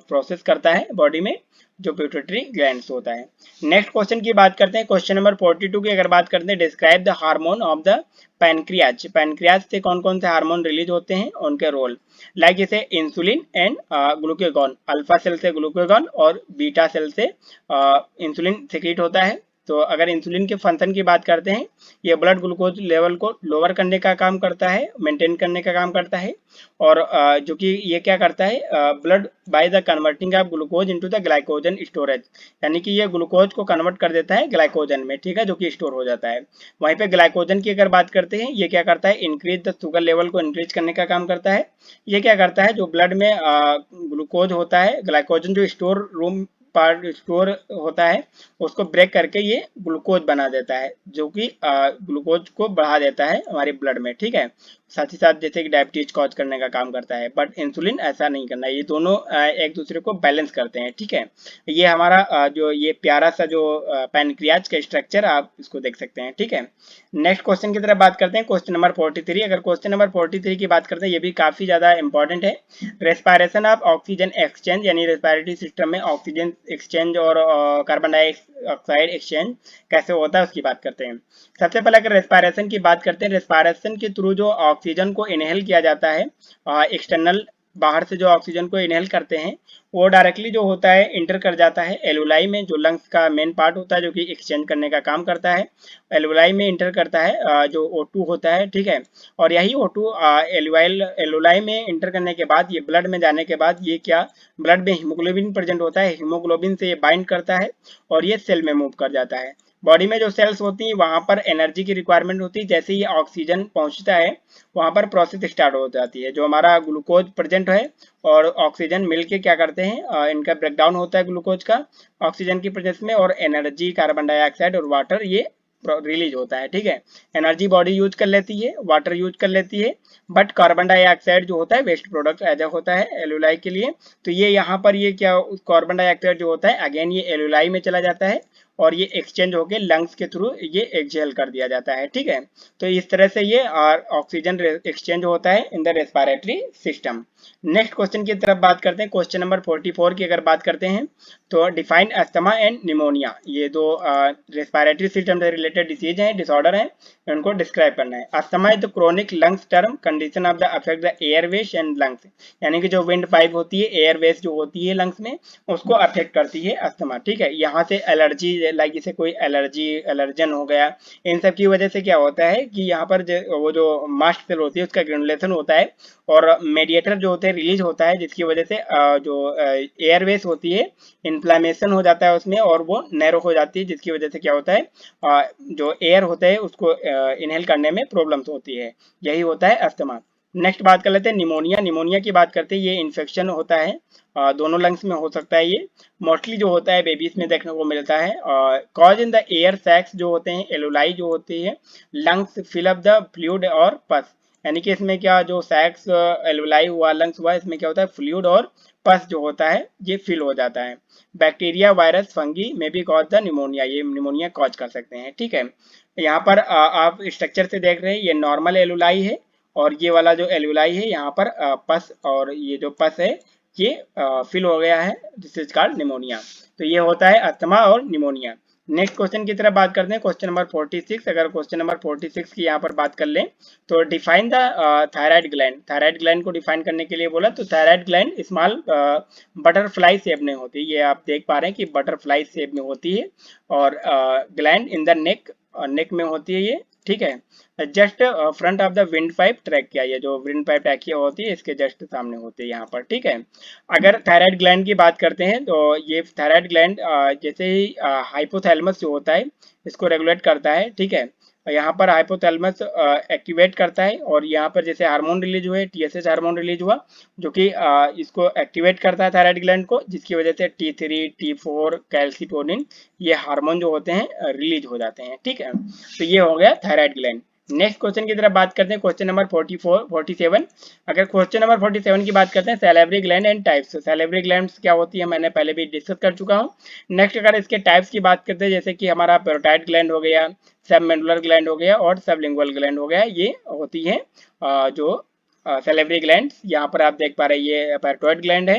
S1: process करता है बॉडी में, जो पिट्यूटरी ग्लैंड्स होता है। नेक्स्ट क्वेश्चन की बात करते हैं। क्वेश्चन नंबर 42 की अगर बात करते हैं, describe the hormone of the pancreas. Pancreas से कौन कौन से हार्मोन रिलीज होते हैं, उनके रोल। लाइक जैसे insulin and glucagon, alpha cell से ग्लूकागॉन और बीटा सेल से इंसुलिन सेक्रेट होता है। तो अगर इंसुलिन के फंक्शन की बात करते हैं, ये ब्लड ग्लूकोज लेवल को लोअर करने का काम करता है, मेंटेन करने का काम करता है। और जो कि ये क्या करता है, blood by the converting of glucose into the glycogen storage, यानी कि ये ग्लूकोज को कन्वर्ट कर देता है ग्लाइकोजन में, ठीक है, जो कि स्टोर हो जाता है। वहीं पे ग्लाइकोजन की अगर बात करते हैं, ये क्या करता है, इंक्रीज द शुगर लेवल को इंक्रीज करने का काम करता है। ये क्या करता है, जो ब्लड में ग्लूकोज होता है, ग्लाइकोजन जो स्टोर रूम पार्ट स्टोर होता है, उसको ब्रेक करके ये ग्लूकोज बना देता है, जो कि ग्लूकोज को बढ़ा देता है हमारे ब्लड में, ठीक है। साथ ही साथ जैसे कि डायबिटीज कॉज करने का काम करता है, बट इंसुलिन ऐसा नहीं करना, ये दोनों एक दूसरे को बैलेंस करते हैं, ठीक है। ये हमारा जो ये प्यारा सा जो पैनक्रियाज का स्ट्रक्चर आप इसको देख सकते हैं, ठीक है। नेक्स्ट क्वेश्चन की तरफ बात करते हैं। क्वेश्चन नंबर 43, अगर क्वेश्चन नंबर 43 की बात करते हैं, ये भी काफी ज्यादा इंपॉर्टेंट है। रेस्पायरेशन ऑफ ऑक्सीजन एक्सचेंज, यानी रेस्पिरेटरी सिस्टम में ऑक्सीजन एक्सचेंज और कार्बन डाइऑक्साइड एक्सचेंज कैसे होता है उसकी बात करते हैं। सबसे पहले अगर रेस्पायरेशन की बात करते हैं, रेस्पायरेशन के थ्रू जो ऑक्सीजन को इनहेल किया जाता है, एक्सटर्नल बाहर से जो ऑक्सीजन को इनहेल करते हैं, वो डायरेक्टली जो होता है इंटर कर जाता है एलुलाई में, जो लंग्स का मेन पार्ट होता है, जो कि एक्सचेंज करने का काम करता है। एलुलाई में इंटर करता है जो O2 होता है, ठीक है। और यही O2 एलुलाई में इंटर करने के बाद, ये ब्लड में जाने के बाद, ये क्या ब्लड में हीमोग्लोबिन प्रेजेंट होता है, हीमोग्लोबिन से ये बाइंड करता है और ये सेल में मूव कर जाता है। बॉडी में जो सेल्स होती हैं वहां पर एनर्जी की रिक्वायरमेंट होती है, जैसे ही ऑक्सीजन पहुंचता है वहां पर प्रोसेस स्टार्ट हो जाती है। जो हमारा ग्लूकोज प्रेजेंट है और ऑक्सीजन मिलके क्या करते हैं, इनका ब्रेकडाउन होता है ग्लूकोज का ऑक्सीजन की प्रेजेंस में, और एनर्जी, कार्बन डाइऑक्साइड और वाटर ये रिलीज होता है, ठीक है। एनर्जी बॉडी यूज कर लेती है, वाटर यूज कर लेती है, बट कार्बन डाइऑक्साइड जो होता है वेस्ट प्रोडक्ट एज होता है एलुलाई के लिए। तो ये यहाँ पर ये क्या, कार्बन डाइऑक्साइड जो होता है अगेन ये एलुलाई में चला जाता है और ये एक्सचेंज होके लंग्स के थ्रू ये एक्सहेल कर दिया जाता है, ठीक है। तो इस तरह से ये ऑक्सीजन एक्सचेंज होता है in the respiratory system. Next question की तरफ बात करते हैं। क्वेश्चन नंबर 44 की अगर बात करते हैं तो डिफाइन अस्थमा एंड निमोनिया, ये दो रेस्पिरेटरी सिस्टम से रिलेटेड डिसीज हैं, डिसऑर्डर हैं, उनको डिस्क्राइब करना है। Asthma is the chronic lungs term condition of the affect the Airways and lungs, यानी कि जो विंड पाइप होती है, एयरवेज जो होती है लंग्स में, उसको अफेक्ट करती है अस्थमा, ठीक है। यहाँ से एलर्जी, लाइक जैसे कोई एलर्जन हो गया, इन सब की वजह से क्या होता है कि यहाँ पर वो जो मास्ट सेल होती है उसका ग्रेनुलेशन होता है और मेडिएटर जो होते हैं रिलीज होता है, जिसकी वजह से जो एयरवेज होती है इन्फ्लामेशन हो जाता है उसमें और वो नैरो हो जाती है, जिसकी वजह से क्या होता है जो एयर होता है उसको इनहेल करने में प्रॉब्लम्स होती है, यही होता है अस्थमा। नेक्स्ट बात कर लेते हैं निमोनिया। निमोनिया की बात करते हैं, ये इन्फेक्शन होता है, दोनों लंग्स में हो सकता है। ये मोस्टली जो होता है बेबीज में देखने को मिलता है। Cause in the air sacs जो होते हैं, एलुलाई जो होती है, lungs fill up the fluid और पस, यानी कि इसमें क्या जो सैक्स एलुलाई हुआ, लंग्स हुआ, इसमें क्या होता है फ्लूइड और पस जो होता है ये फिल हो जाता है। बैक्टीरिया, वायरस, फंगी में भी कॉज द निमोनिया, ये निमोनिया कॉज कर सकते हैं। ठीक है, यहाँ पर आप स्ट्रक्चर से देख रहे हैं, ये नॉर्मल एलुलाई है और ये वाला जो एलुलाई है यहाँ पर पस, और ये जो पस है ये फिल हो गया है, दिस इज कॉल्ड निमोनिया। तो ये होता है अस्थमा और निमोनिया। नेक्स्ट क्वेश्चन की तरफ बात करते हैं, क्वेश्चन नंबर 46। अगर क्वेश्चन नंबर 46 की यहाँ पर बात कर लें तो define the thyroid gland. Thyroid gland को डिफाइन करने के लिए बोला, तो thyroid gland small butterfly shape में होती है, ये आप देख पा रहे हैं कि बटरफ्लाई शेप में होती है, और ग्लैंड इन द नेक, नेक में होती है ये। ठीक है, just front of the wind pipe trachea, ये जो विंड पाइप ट्रैकिया होती है इसके जस्ट सामने होती है यहाँ पर। ठीक है, अगर थायराइड ग्लैंड की बात करते हैं तो ये थायराइड ग्लैंड जैसे ही हाइपोथैलेमस जो होता है इसको रेगुलेट करता है। ठीक है, यहाँ पर हाइपोथैलेमस एक्टिवेट करता है, और यहाँ पर जैसे हार्मोन रिलीज हुए, टीएसएच हार्मोन रिलीज हुआ जो कि इसको एक्टिवेट करता है थायराइड ग्लैंड को, जिसकी वजह से T3, T4, कैल्सिटोनिन ये हार्मोन जो होते हैं रिलीज हो जाते हैं। ठीक है, तो ये हो गया थायराइड ग्लैंड। नेक्स्ट क्वेश्चन की तरफ बात करते हैं, क्वेश्चन नंबर 47। अगर क्वेश्चन नंबर 47 की बात करते हैं, salivary gland and types. Salivary glands क्या होती है मैंने पहले भी डिस्कस कर चुका हूँ। नेक्स्ट अगर इसके टाइप्स की बात करते हैं, जैसे कि हमारा पैरोटाइड ग्लैंड हो गया, सबमेडुलर ग्लैंड हो गया और सबलिंगुअल ग्लैंड हो गया, ये होती है जो सैलिवरी ग्लैंड्स। यहाँ पर आप देख पा रहे हैं ये पैरोटाइड ग्लैंड है,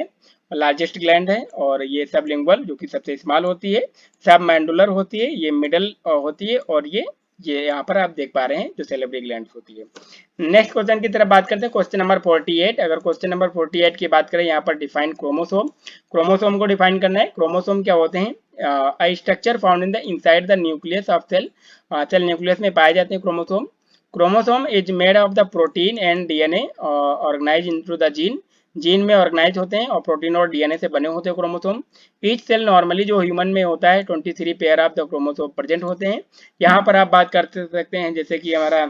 S1: लार्जेस्ट ग्लैंड है, और ये सबलिंगुअल जो कि सबसे स्मॉल होती है, सबमैंडुलर होती है, ये मिडल होती है, और ये यहाँ पर आप देख पा रहे हैं जो सैलिवरी ग्लैंड्स होती है। नेक्स्ट क्वेश्चन की तरफ बात करते हैं, क्वेश्चन नंबर 48। अगर क्वेश्चन नंबर 48 की बात करें, यहाँ पर डिफाइन क्रोमोसोम। क्रोमोसोम को डिफाइन करना है। क्रोमोसोम क्या होते हैं, structure found in the inside the nucleus of cell. Cell nucleus में पाए जाते हैं chromosome. Chromosome is made of the protein and DNA organise into the gene. Gene में ऑर्गेनाइज होते हैं और प्रोटीन और डीएनए से बने होते हैं क्रोमोसोम। ईच सेल नॉर्मली जो ह्यूमन में होता है 23 pair of the chromosome present होते हैं। यहाँ पर आप बात कर सकते हैं जैसे कि हमारा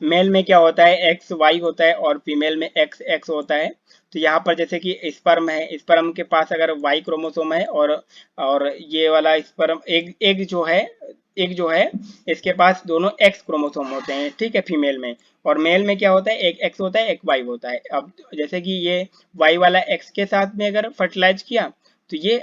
S1: मेल में क्या होता है एक्स वाई होता है और फीमेल में एक्स एक्स होता है। तो यहाँ पर जैसे कि स्पर्म है, स्पर्म के पास अगर वाई क्रोमोसोम है और ये वाला स्पर्म एक जो है इसके पास दोनों एक्स क्रोमोसोम होते हैं। ठीक है, फीमेल में। और मेल में क्या होता है, एक एक्स होता है एक वाई होता है। अब जैसे कि ये वाई वाला एक्स के साथ में अगर फर्टिलाइज किया तो ये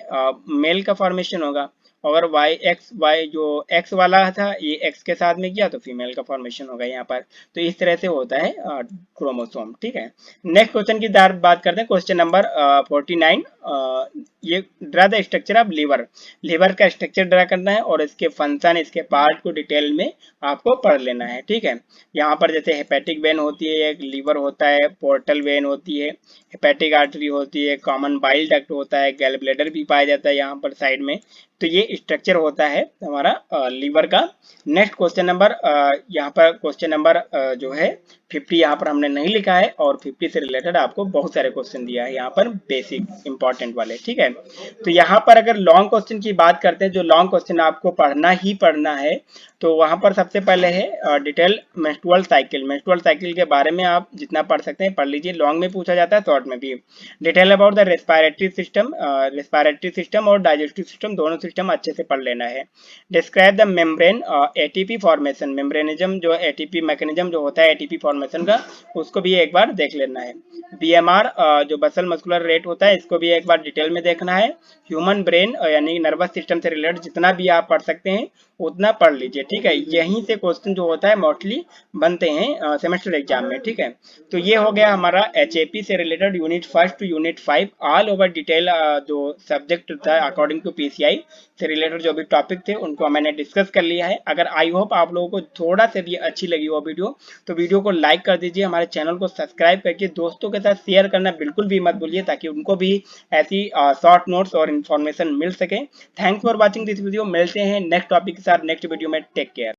S1: मेल का फॉर्मेशन होगा, अगर वाई जो एक्स वाला था ये एक्स के साथ में किया तो फीमेल का फॉर्मेशन होगा यहाँ पर। तो इस तरह से होता है क्रोमोसोम। ठीक है, नेक्स्ट क्वेश्चन की बात करते हैं, क्वेश्चन नंबर 49। ये draw the structure of liver. Liver का स्ट्रक्चर ड्रा करना है और इसके फंक्शन, इसके पार्ट को डिटेल में आपको पढ़ लेना है। ठीक है, यहाँ पर जैसे हेपेटिक वेन होती है, एक लीवर होता है, पोर्टल वेन होती है, हेपेटिक आर्टरी होती है, कॉमन बाइल डक्ट होता है, गैल ब्लैडर भी पाया जाता है यहाँ पर साइड में। तो ये स्ट्रक्चर होता है हमारा लीवर का। नेक्स्ट क्वेश्चन नंबर यहाँ पर क्वेश्चन नंबर जो है 50 यहाँ पर हमने नहीं लिखा है, और 50 से रिलेटेड आपको बहुत सारे क्वेश्चन दिया है यहाँ पर, बेसिक इंपॉर्टेंट वाले। ठीक है, तो यहाँ पर अगर लॉन्ग क्वेश्चन की बात करते हैं, जो लॉन्ग क्वेश्चन आपको पढ़ना ही पढ़ना है, तो वहाँ पर सबसे पहले है detail menstrual cycle. Menstrual cycle के बारे में आप जितना पढ़ सकते हैं पढ़ लीजिए, लॉन्ग में पूछा जाता है, शॉर्ट में भी। Detail about the respiratory system और डाइजेस्टिव सिस्टम, दोनों सिस्टम अच्छे से पढ़ लेना है। Describe the membrane ATP formation, मेम्ब्रेनिज्म जो एटीपी मैकेनिज्म जो होता है एटीपी फॉर्मेशन का, उसको भी एक बार देख लेना है। बीएमआर जो बसल मस्कुलर रेट होता है, इसको भी एक बार डिटेल में देखना है। ह्यूमन ब्रेन यानी नर्वस सिस्टम से रिलेटेड जितना भी आप पढ़ सकते हैं उतना पढ़ लीजिए। ठीक है, यहीं से क्वेश्चन जो होता है मोस्टली बनते हैं सेमेस्टर एग्जाम में। ठीक है, तो ये हो गया हमारा एचएपी से related unit 1 to unit 5 all over detail जो सब्जेक्ट था अकॉर्डिंग टू पीसीआई से रिलेटेड जो भी टॉपिक थे उनको मैंने डिस्कस कर लिया है। अगर आई होप आप लोगों को थोड़ा से भी अच्छी लगी वो वीडियो, तो वीडियो को लाइक कर दीजिए, हमारे चैनल को सब्सक्राइब करके दोस्तों के साथ शेयर करना बिल्कुल भी मत भूलिए, ताकि उनको भी ऐसी शॉर्ट नोट्स और इन्फॉर्मेशन मिल सके। Thanks for watching this video. मिलते हैं नेक्स्ट टॉपिक के साथ नेक्स्ट वीडियो में। Take care.